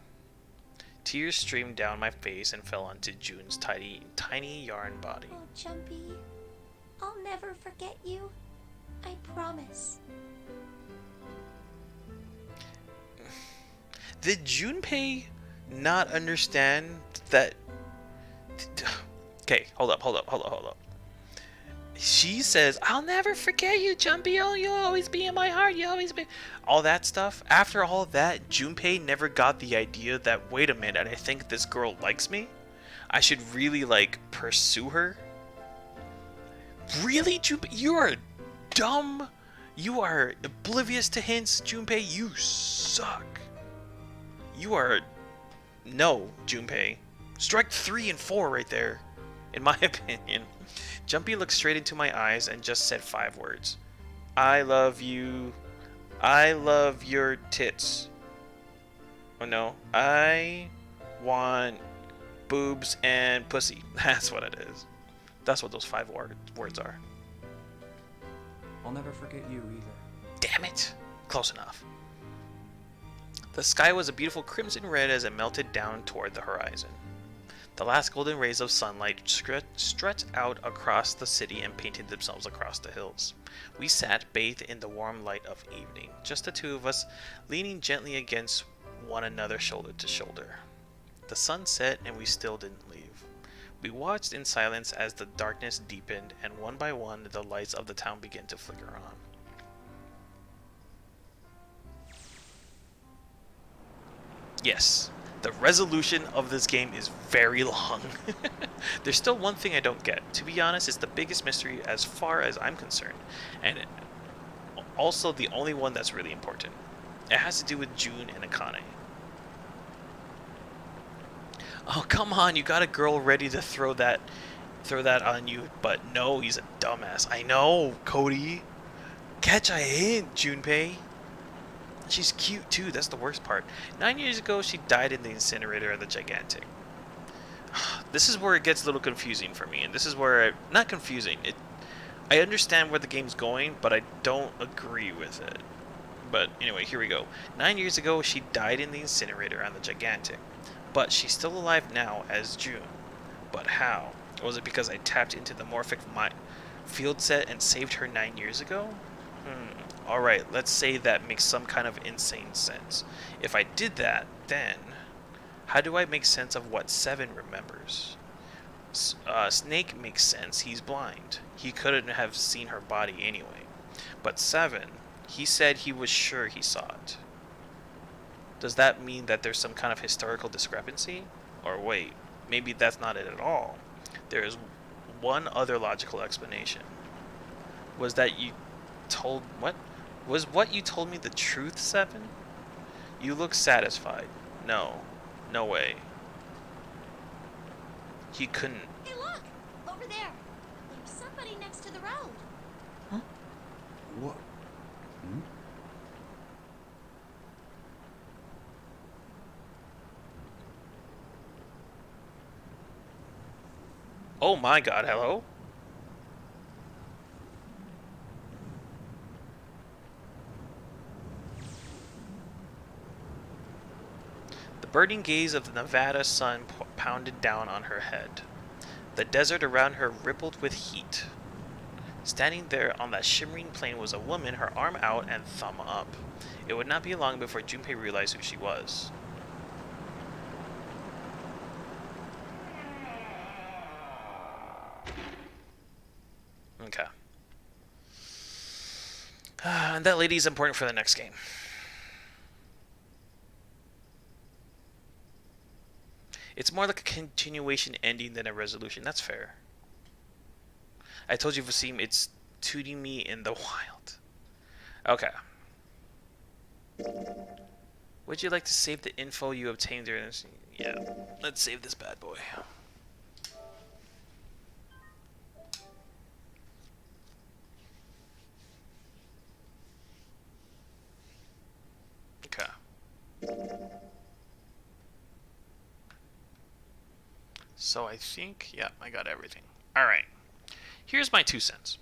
Tears streamed down my face and fell onto June's tiny yarn body. Oh, Jumpy. I'll never forget you. I promise. Did Junpei not understand that... Okay, hold up. She says, I'll never forget you, Jumpy. Oh, you'll always be in my heart. You'll always be... All that stuff. After all that, Junpei never got the idea that, wait a minute, I think this girl likes me. I should really, like, pursue her. Really, Junpei? You are dumb. You are oblivious to hints, Junpei. You suck. You are... No, Junpei. Strike 3 and 4 right there, in my opinion. Jumpy looked straight into my eyes and just said 5 words. I love you. I love your tits. Oh no, I want boobs and pussy. That's what it is. That's what those 5 words are. I'll never forget you either. Damn it. Close enough. The sky was a beautiful crimson red as it melted down toward the horizon. The last golden rays of sunlight stretched out across the city and painted themselves across the hills. We sat bathed in the warm light of evening, just the two of us, leaning gently against one another shoulder to shoulder. The sun set and we still didn't leave. We watched in silence as the darkness deepened and one by one the lights of the town began to flicker on. Yes, the resolution of this game is very long. There's still one thing I don't get. To be honest, it's the biggest mystery as far as I'm concerned, and also the only one that's really important. It has to do with June and Akane. Oh, come on, you got a girl ready to throw that on you, but no, he's a dumbass. I know, Cody. Catch a hint, Junpei. She's cute too, that's the worst part. 9 years ago, she died in the incinerator of the Gigantic. This is where it gets a little confusing for me, and this is where not confusing. I understand where the game's going, but I don't agree with it. But anyway, here we go. 9 years ago, she died in the incinerator on the Gigantic. But she's still alive now as June. But how? Was it because I tapped into the Morphic field set and saved her 9 years ago? Alright, let's say that makes some kind of insane sense. If I did that, then how do I make sense of what 7 remembers? Snake makes sense, he's blind. He couldn't have seen her body anyway. But 7, he said he was sure he saw it. Does that mean that there's some kind of historical discrepancy? Or wait, maybe that's not it at all. There is one other logical explanation. Was that you told... what? Was what you told me the truth, 7? You look satisfied. No. No way. He couldn't. Hey, look! Over there! There's somebody next to the road. What? Hmm? Oh my god, hello? The burning gaze of the Nevada sun pounded down on her head. The desert around her rippled with heat. Standing there on that shimmering plain was a woman, her arm out and thumb up. It would not be long before Junpei realized who she was. Okay. And that lady is important for the next game. It's more like a continuation ending than a resolution. That's fair. I told you, Vasim, it's tooting me in the wild. Okay. Would you like to save the info you obtained during this? Yeah, let's save this bad boy. Okay. So I think, yeah, I got everything. Alright. Here's my 2 cents.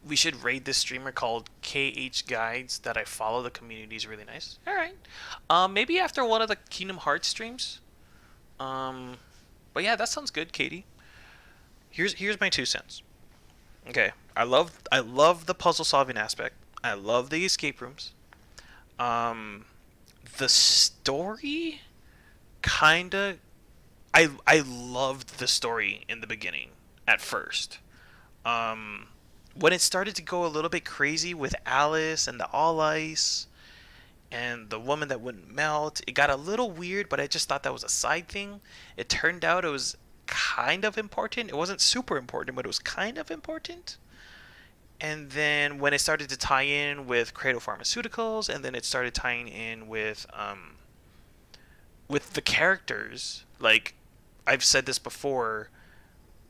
We should raid this streamer called KH Guides that I follow. The community is really nice. Alright. Maybe after one of the Kingdom Hearts streams. But yeah, that sounds good, Katie. Here's my 2 cents. Okay. I love the puzzle solving aspect. I love the escape rooms. The story kinda I loved the story in the beginning at first. When it started to go a little bit crazy with Alice and the All Ice and the woman that wouldn't melt, it got a little weird, but I just thought that was a side thing. It turned out it was kind of important. It wasn't super important, but it was kind of important. And then when it started to tie in with Cradle Pharmaceuticals, and then it started tying in with the characters, like I've said this before,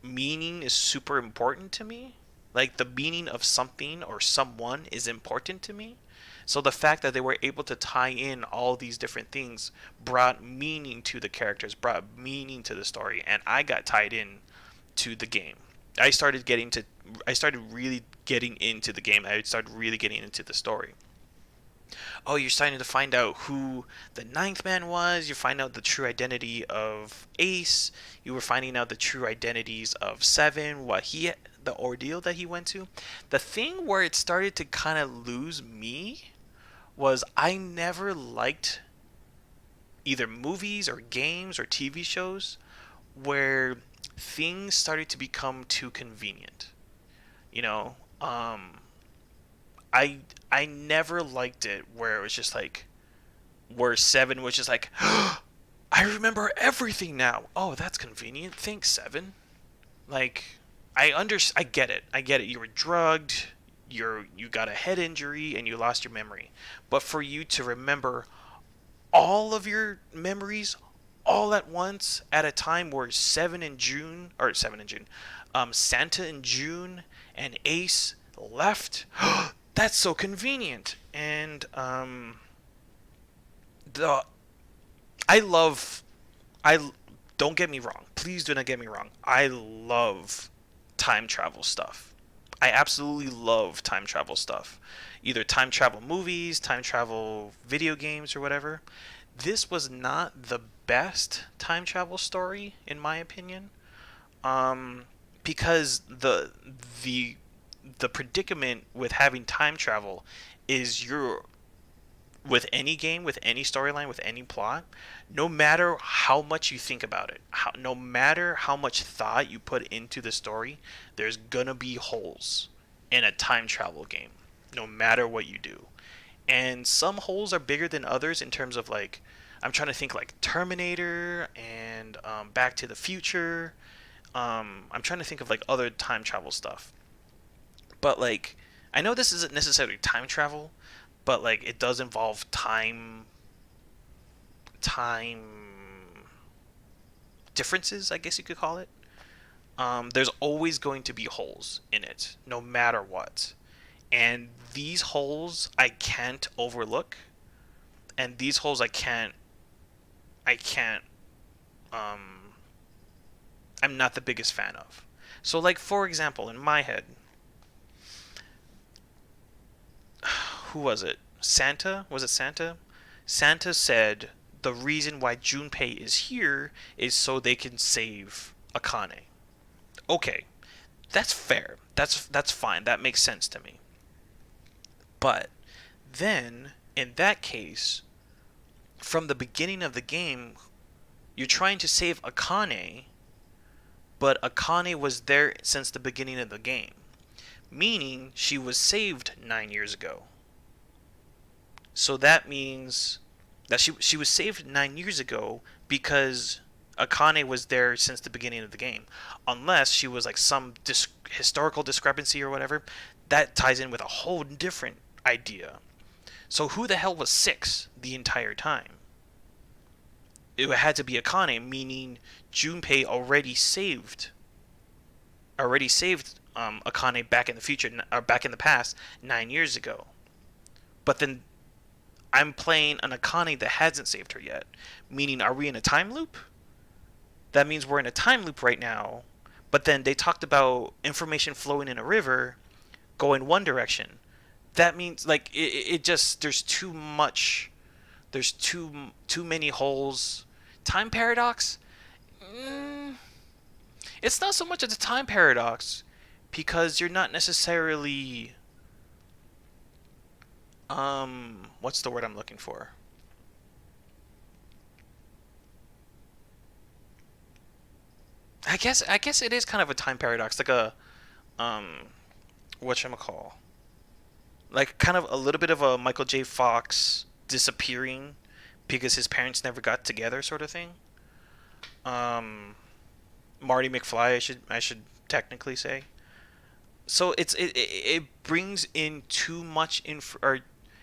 meaning is super important to me. Like the meaning of something or someone is important to me. So the fact that they were able to tie in all these different things brought meaning to the characters, brought meaning to the story, and I got tied in to the game. I started really getting into the game. I started really getting into the story. Oh, you're starting to find out who the Ninth Man was. You find out the true identity of Ace. You were finding out the true identities of Seven, the ordeal that he went to. The thing where it started to kind of lose me was I never liked either movies or games or TV shows where things started to become too convenient. You know, I never liked it where it was just like, where Seven was just like, I remember everything now. Oh, that's convenient. Thanks, Seven. Like, I get it. I get it. You were drugged. You got a head injury and you lost your memory. But for you to remember all of your memories all at once at a time where Santa and June and Ace left. That's so convenient. And don't get me wrong. Please do not get me wrong. I love time travel stuff. I absolutely love time travel stuff. Either time travel movies, time travel video games, or whatever. This was not the best time travel story, in my opinion. Because the predicament with having time travel is with any game, with any storyline, with any plot, no matter how much you think about it, no matter how much thought you put into the story, there's gonna be holes in a time travel game, no matter what you do. And some holes are bigger than others in terms of, like, I'm trying to think, like Terminator and Back to the Future. I'm trying to think of like other time travel stuff. But like, I know this isn't necessarily time travel, but like it does involve time differences, I guess you could call it. There's always going to be holes in it, no matter what. And these holes I can't overlook, and these holes I'm not the biggest fan of. So like, for example, in my head, who was it? Santa? Was it Santa? Santa said the reason why Junpei is here is so they can save Akane. Okay, that's fair. That's fine. That makes sense to me. But then, in that case, from the beginning of the game, you're trying to save Akane, but Akane was there since the beginning of the game, meaning she was saved 9 years ago. So that means that she was saved 9 years ago because Akane was there since the beginning of the game. Unless she was like some historical discrepancy or whatever, that ties in with a whole different idea. So who the hell was 6 the entire time? It had to be Akane, meaning Junpei already saved Akane back in the future, or back in the past 9 years ago. But then I'm playing an Akane that hasn't saved her yet, meaning are we in a time loop? That means we're in a time loop right now. But then they talked about information flowing in a river going one direction. That means like it just, there's too much. There's too many holes. Time paradox? It's not so much as a time paradox, because you're not necessarily what's the word I'm looking for? I guess it is kind of a time paradox, like a whatchamacall, like kind of a little bit of a Michael J. Fox disappearing because his parents never got together sort of thing. Marty McFly, I should technically say. So it brings in too much or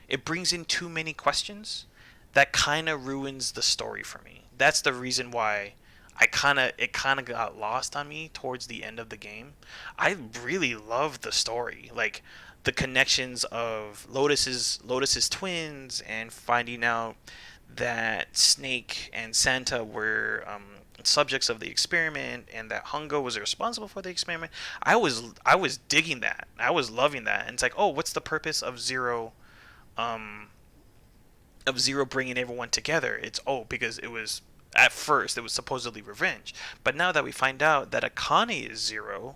it brings in too many questions that kind of ruins the story for me. That's the reason why it kind of got lost on me towards the end of the game. I really loved the story. Like, the connections of Lotus's twins, and finding out that Snake and Santa were subjects of the experiment, and that Hungo was responsible for the experiment. I was digging that. I was loving that. And it's like, oh, what's the purpose of Zero? Of Zero bringing everyone together? It's because it was, at first it was supposedly revenge, but now that we find out that Akane is Zero,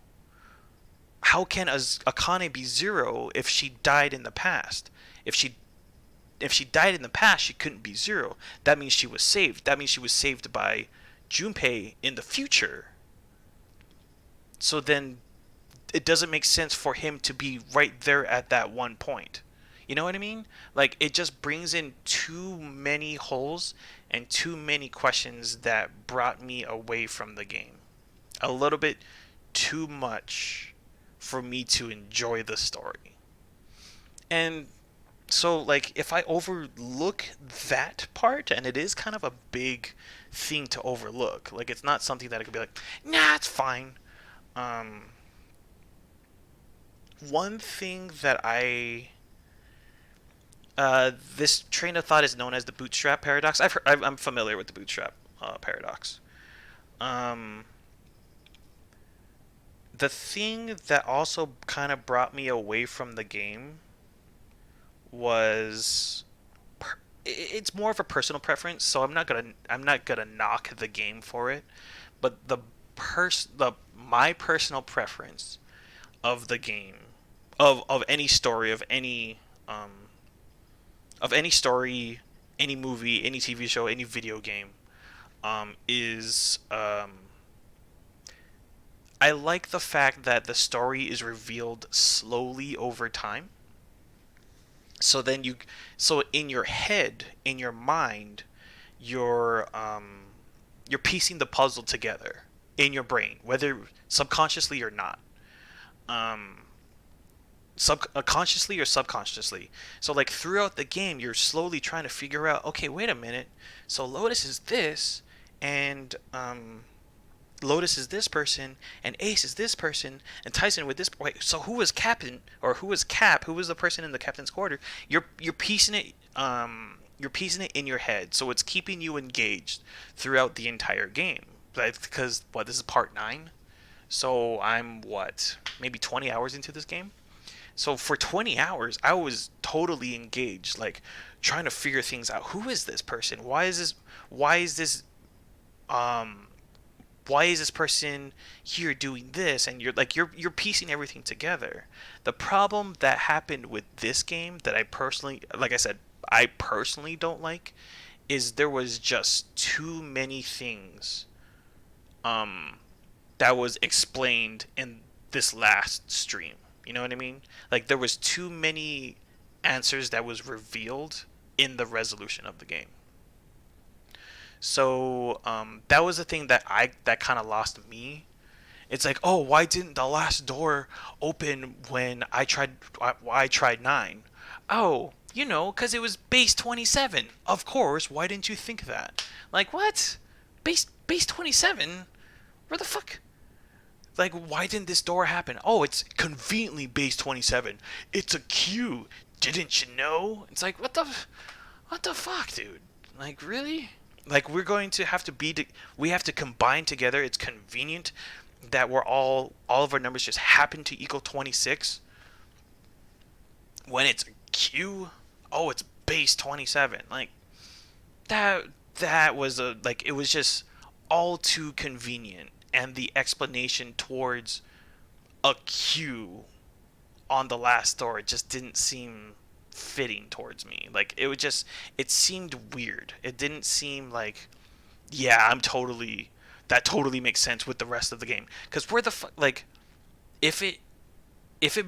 how can Akane be Zero if she died in the past? If she died in the past, she couldn't be Zero. That means she was saved. That means she was saved by Junpei in the future. So then it doesn't make sense for him to be right there at that one point. You know what I mean? Like, it just brings in too many holes and too many questions that brought me away from the game. A little bit too much for me to enjoy the story. And so, like, if I overlook that part, and it is kind of a big thing to overlook, like, it's not something that I could be like, nah, it's fine. One thing that this train of thought is known as the bootstrap paradox. I'm familiar with the bootstrap paradox. The thing that also kind of brought me away from the game was, it's more of a personal preference, so I'm not gonna knock the game for it, but my personal preference of the game, of any story, of any story, any movie, any TV show, any video game, is I like the fact that the story is revealed slowly over time. So in your head, in your mind, you're piecing the puzzle together in your brain, whether subconsciously or not. Consciously or subconsciously. So, like, throughout the game, you're slowly trying to figure out, okay, wait a minute. So Lotus is this, and Lotus is this person, and Ace is this person, and Tyson with this. Wait, so who was Captain, or who was Cap? Who was the person in the captain's quarter? You're piecing it. You're piecing it in your head, so it's keeping you engaged throughout the entire game. Because this is part 9, so I'm maybe 20 hours into this game. So for 20 hours, I was totally engaged, like, trying to figure things out. Who is this person? Why is this person here doing this? And you're piecing everything together. The problem that happened with this game that I personally don't like is there was just too many things that was explained in this last stream. You know what I mean? Like, there was too many answers that was revealed in the resolution of the game. So that was the thing that kind of lost me. It's like, oh, why didn't the last door open when I tried 9? Oh, because it was base 27. Of course. Why didn't you think that? Like, what? Base 27? Where the fuck? Like, why didn't this door happen? Oh, it's conveniently base 27. It's a queue. Didn't you know? It's like, what the fuck, dude? Like, really? Like, we're going to have to we have to combine together. It's convenient that we're all of our numbers just happen to equal 26. When it's a queue, oh, it's base 27. Like, that was it was just all too convenient. And the explanation towards a queue on the last door just didn't seem fitting towards me. Like, it seemed weird. It didn't seem like, yeah, that totally makes sense with the rest of the game. Because where the fuck, like, if it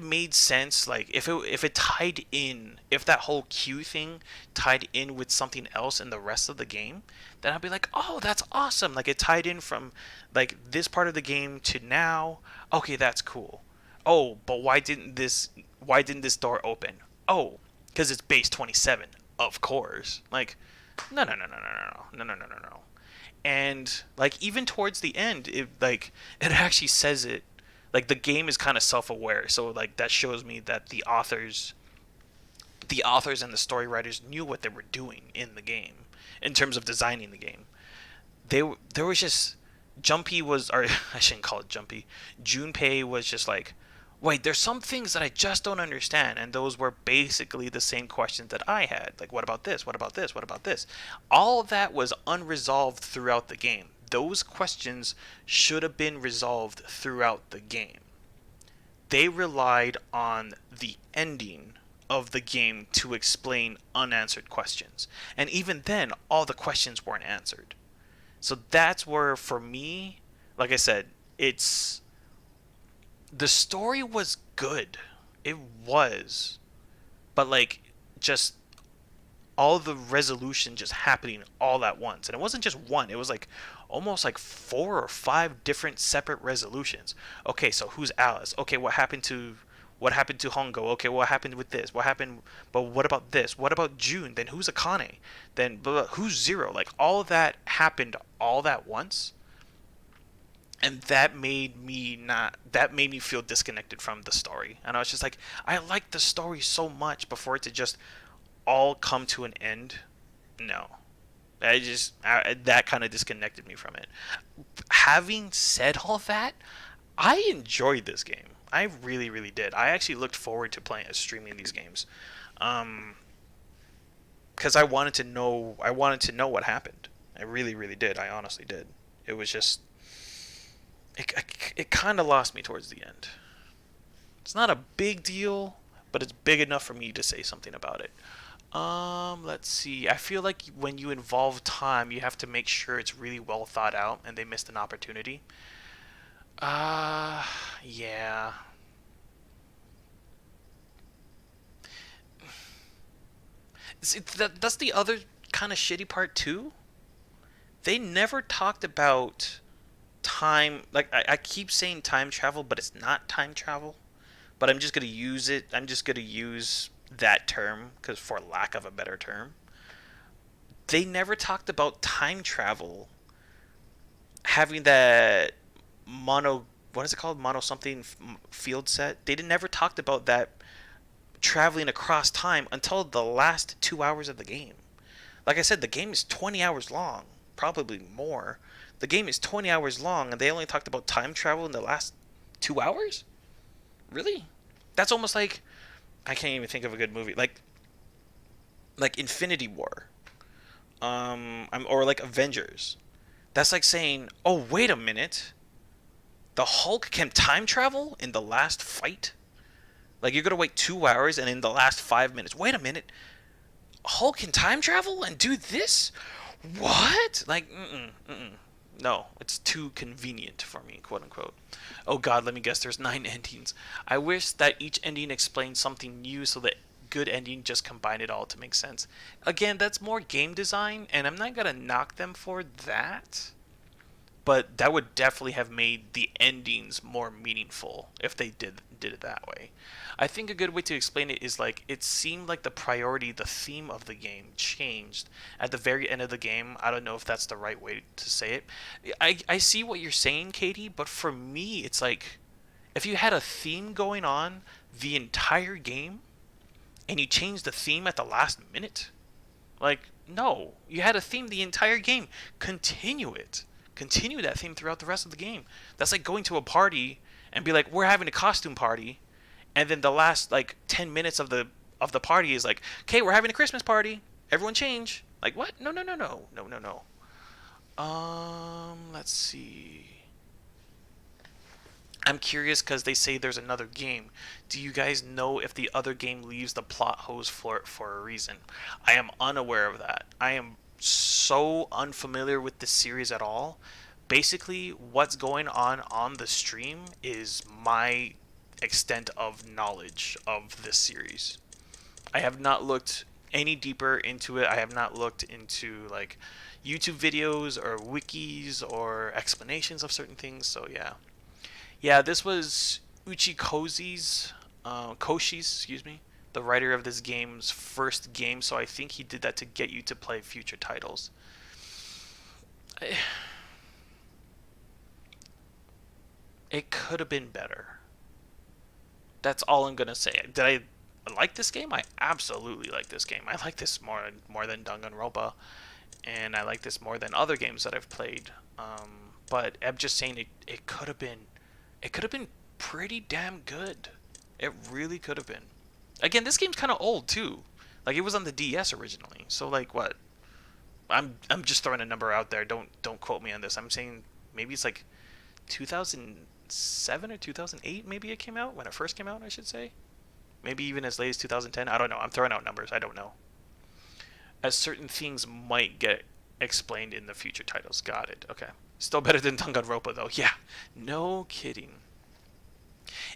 made sense, like, if it tied in, if that whole queue thing tied in with something else in the rest of the game, then I'd be like, oh, that's awesome. Like, it tied in from, like, this part of the game to now. Okay, that's cool. Oh, but why didn't this door open? Oh, because it's base 27, of course. Like, no. And, like, even towards the end, it actually says it, Like the game is kind of self-aware, so like that shows me that the authors and the story writers knew what they were doing in the game in terms of designing the game. There was just Jumpy was, or I shouldn't call it Jumpy. Junpei was just like, wait, there's some things that I just don't understand, and those were basically the same questions that I had. Like, what about this? What about this? What about this? All of that was unresolved throughout the game. Those questions should have been resolved throughout the game. They relied on the ending of the game to explain unanswered questions. And even then, all the questions weren't answered. So that's where, for me, like I said, it's... The story was good. It was. But, like, just all the resolution just happening all at once. And it wasn't just one. It was, like, almost like 4 or 5 different separate resolutions. Okay, so who's Alice? Okay, what happened to Hongo? Okay, what happened with this? What happened? But what about this? What about June? Then who's Akane? Then who's Zero? Like all of that happened all at once, and that made me feel disconnected from the story. And I was just like, I like the story so much before it to just all come to an end. No, that kind of disconnected me from it. Having said all that, I enjoyed this game. I really, really did. I actually looked forward to streaming these games, because I wanted to know what happened. I really, really did. I honestly did. It was just, it kind of lost me towards the end. It's not a big deal, but it's big enough for me to say something about it. Let's see. I feel like when you involve time, you have to make sure it's really well thought out, and they missed an opportunity. Yeah. See, that's the other kind of shitty part too. They never talked about time. Like I keep saying time travel, but it's not time travel. But I'm just gonna use it. I'm just gonna use that term because, for lack of a better term, they never talked about time travel having that what is it called, mono something field set. They never talked about that traveling across time until the last 2 hours of the game. Like I said, the game is 20 hours long, probably more. The game is 20 hours long, and they only talked about time travel in the last 2 hours. Really? That's almost like, I can't even think of a good movie, like Infinity War, or like Avengers. That's like saying, oh wait a minute, the Hulk can time travel in the last fight? Like, you're going to wait 2 hours, and in the last 5 minutes, wait a minute, Hulk can time travel and do this? What? Like, no, it's too convenient for me, quote unquote. Oh god, let me guess, there's 9 endings. I wish that each ending explained something new so that good ending just combine it all to make sense. Again, that's more game design, and I'm not going to knock them for that. But that would definitely have made the endings more meaningful if they did it that way. I think a good way to explain it is like, it seemed like the theme of the game changed at the very end of the game. I don't know if that's the right way to say it. I see what you're saying, Katie, but for me, it's like, if you had a theme going on the entire game and you changed the theme at the last minute, like, no, you had a theme the entire game. Continue it. Continue that theme throughout the rest of the game. That's like going to a party and be like, we're having a costume party, and then the last like 10 minutes of the party is like, okay, we're having a Christmas party, everyone change. Like, what? No. Let's see. I'm curious because they say there's another game. Do you guys know if the other game leaves the plot hose for a reason? I am unaware of that. I am so unfamiliar with this series at all. Basically, what's going on the stream is my extent of knowledge of this series. I have not looked any deeper into it. I have not looked into like YouTube videos or wikis or explanations of certain things. So yeah, this was Koshi's, the writer of this game's first game, so I think he did that to get you to play future titles. It could have been better. That's all I'm gonna say. Did I like this game? I absolutely like this game. I like this more than Danganronpa, and I like this more than other games that I've played. But I'm just saying it could have been pretty damn good. It really could have been. Again, this game's kind of old too. Like it was on the DS originally. So like what? I'm just throwing a number out there. Don't quote me on this. I'm saying maybe it's like 2007 or 2008 maybe it came out, when it first came out, I should say. Maybe even as late as 2010. I don't know. I'm throwing out numbers. I don't know. As certain things might get explained in the future titles. Got it. Okay. Still better than Danganronpa though. Yeah. No kidding.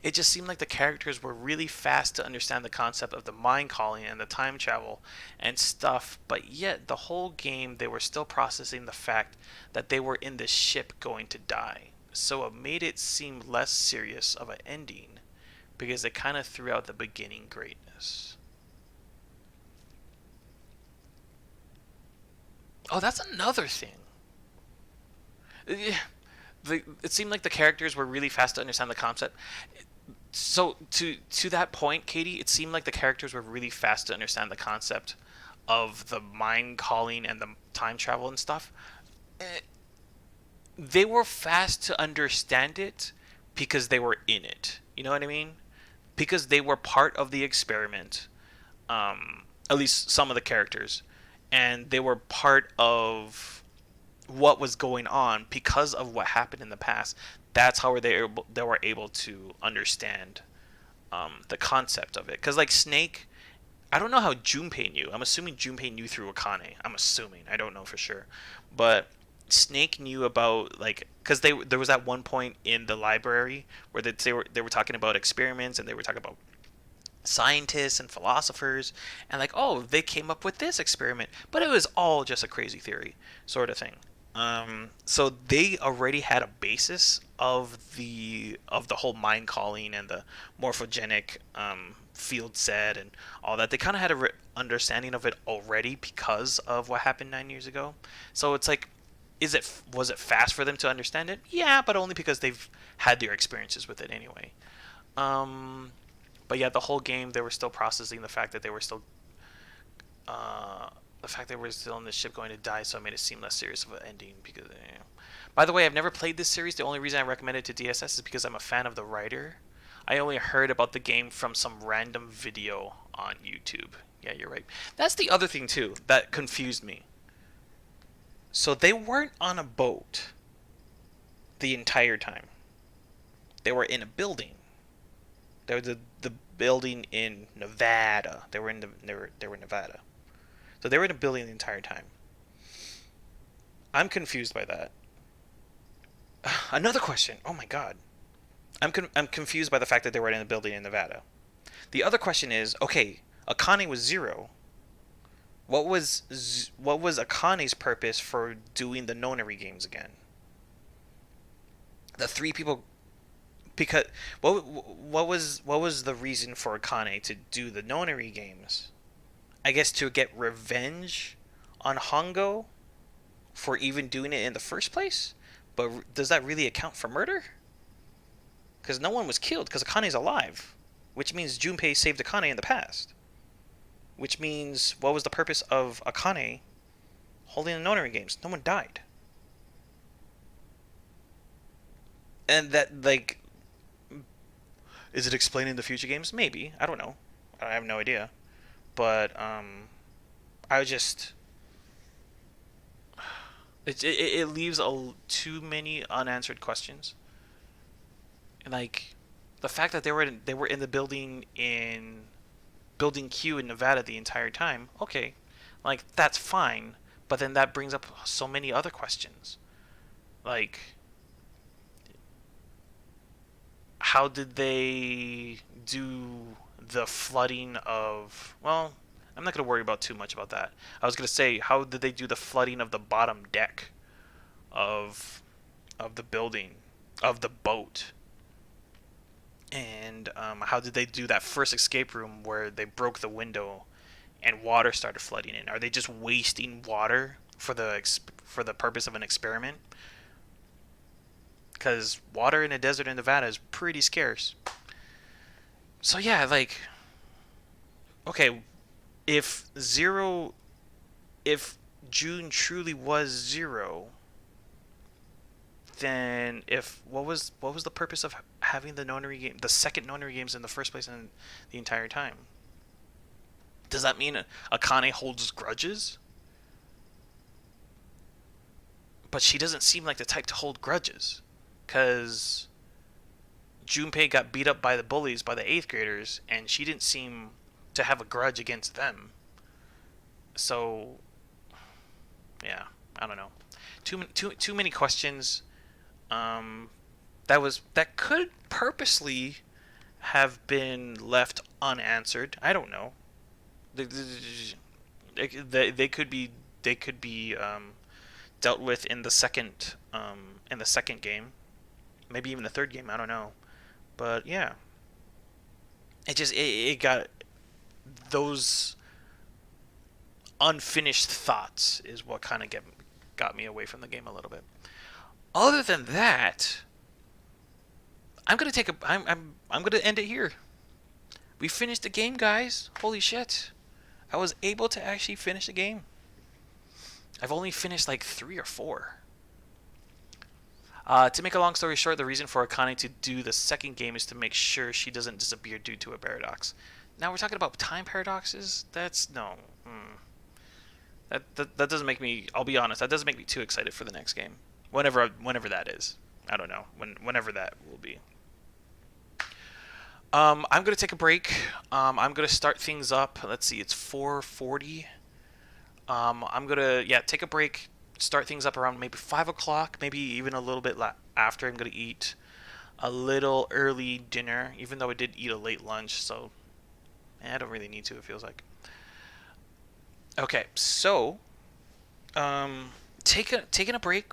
It just seemed like the characters were really fast to understand the concept of the mind calling and the time travel and stuff, but yet the whole game they were still processing the fact that they were in this ship going to die. So it made it seem less serious of an ending because it kind of threw out the beginning greatness. Oh, that's another thing. It seemed like the characters were really fast to understand the concept. So to that point, Katie, it seemed like the characters were really fast to understand the concept of the mind calling and the time travel and stuff. They were fast to understand it because they were in it. You know what I mean? Because they were part of the experiment. At least some of the characters, and they were part of what was going on because of what happened in the past. That's how they were able to understand the concept of it. Because like Snake, I don't know how Junpei knew. I'm assuming Junpei knew through Akane. I'm assuming. I don't know for sure. But Snake knew about, like, because there was that one point in the library where they were talking about experiments, and they were talking about scientists and philosophers, and like, oh, they came up with this experiment, but it was all just a crazy theory sort of thing. So they already had a basis of the whole mind calling and the morphogenic field set and all that. They kind of had a understanding of it already because of what happened 9 years ago. So it's like, was it fast for them to understand it? Yeah, but only because they've had their experiences with it anyway. But yeah, the whole game they were still processing the fact that they were still in this ship going to die, so it made it seem less serious of an ending. Because, by the way, I've never played this series. The only reason I recommend it to DSS is because I'm a fan of the writer. I only heard about the game from some random video on YouTube. Yeah, you're right. That's the other thing too that confused me. So they weren't on a boat the entire time. They were in a building. They were the building in Nevada. They were in Nevada. So they were in a building the entire time. I'm confused by that. Another question. Oh my god. I'm confused by the fact that they were in a building in Nevada. The other question is, okay, Akane was Zero. What was Akane's purpose for doing the Nonary games again? The three people. Because what was the reason for Akane to do the Nonary games? I guess to get revenge on Hongo for even doing it in the first place? But does that really account for murder? Because no one was killed, because Akane's alive. Which means Junpei saved Akane in the past. Which means, what was the purpose of Akane holding the Nonary games? No one died. And that, like... Is it explained in the future games? Maybe. I don't know. I have no idea. But, I just... It leaves too many unanswered questions. Like, the fact that they were in the building Q in Nevada the entire time, okay, like, that's fine. But then that brings up so many other questions. Like... How did they do the flooding of... Well, I'm not going to worry about too much about that. I was going to say, how did they do the flooding of the bottom deck of the building, of the boat? And how did they do that first escape room where they broke the window and water started flooding in? Are they just wasting water for the purpose of an experiment? because water in a desert in Nevada is pretty scarce. So yeah, like, okay, if June truly was 0, then what was the purpose of having the nonary game, the second nonary games in the first place in the entire time? Does that mean Akane holds grudges? But she doesn't seem like the type to hold grudges, because Junpei got beat up by the bullies, by the 8th graders, and she didn't seem to have a grudge against them. So, yeah, I don't know. Too many questions. That could purposely have been left unanswered. I don't know. They could be dealt with in the second game, maybe even the third game. I don't know, but yeah, it got those unfinished thoughts is what kind of got me away from the game a little bit. Other than that, I'm gonna end it here. We finished the game, guys. Holy shit. I was able to actually finish the game. I've only finished like 3 or 4. To make a long story short, the reason for Akane to do the second game is to make sure she doesn't disappear due to a paradox. Now we're talking about time paradoxes? That's no. That doesn't make me, I'll be honest, that doesn't make me too excited for the next game. Whenever that is. I don't know. Whenever that will be. I'm going to take a break. I'm going to start things up. Let's see, it's 4:40. I'm going to, take a break, start things up around maybe 5 o'clock, maybe even a little bit after. I'm going to eat a little early dinner, even though I did eat a late lunch, so I don't really need to, it feels like. Okay, so, taking a break.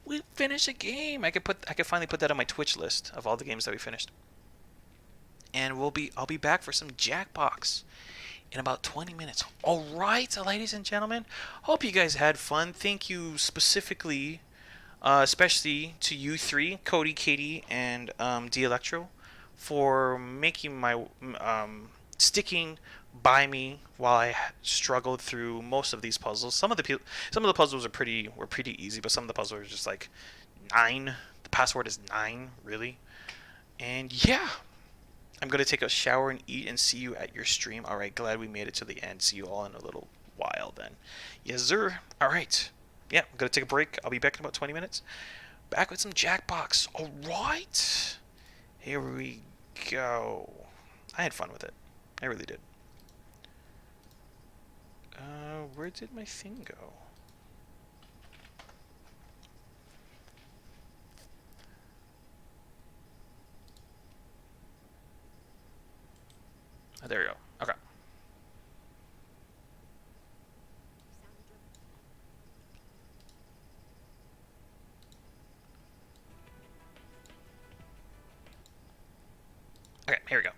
We finished a game. I could finally put that on my Twitch list of all the games that we finished. And I'll be back for some Jackbox in about 20 minutes. All right, ladies and gentlemen. Hope you guys had fun. Thank you specifically, especially to you three, Cody, Katie, and D Electro, for making my sticking by me while I struggled through most of these puzzles. Some of the puzzles were pretty easy, but some of the puzzles were just like 9. The password is 9, really. And yeah, I'm gonna take a shower and eat and see you at your stream. All right, glad we made it to the end. See you all in a little while then. Yes, sir. All right. Yeah, I'm gonna take a break. I'll be back in about 20 minutes. Back with some Jackbox. All right. Here we go. I had fun with it. I really did. Where did my thing go? Oh, there you go. Okay. Okay, here we go.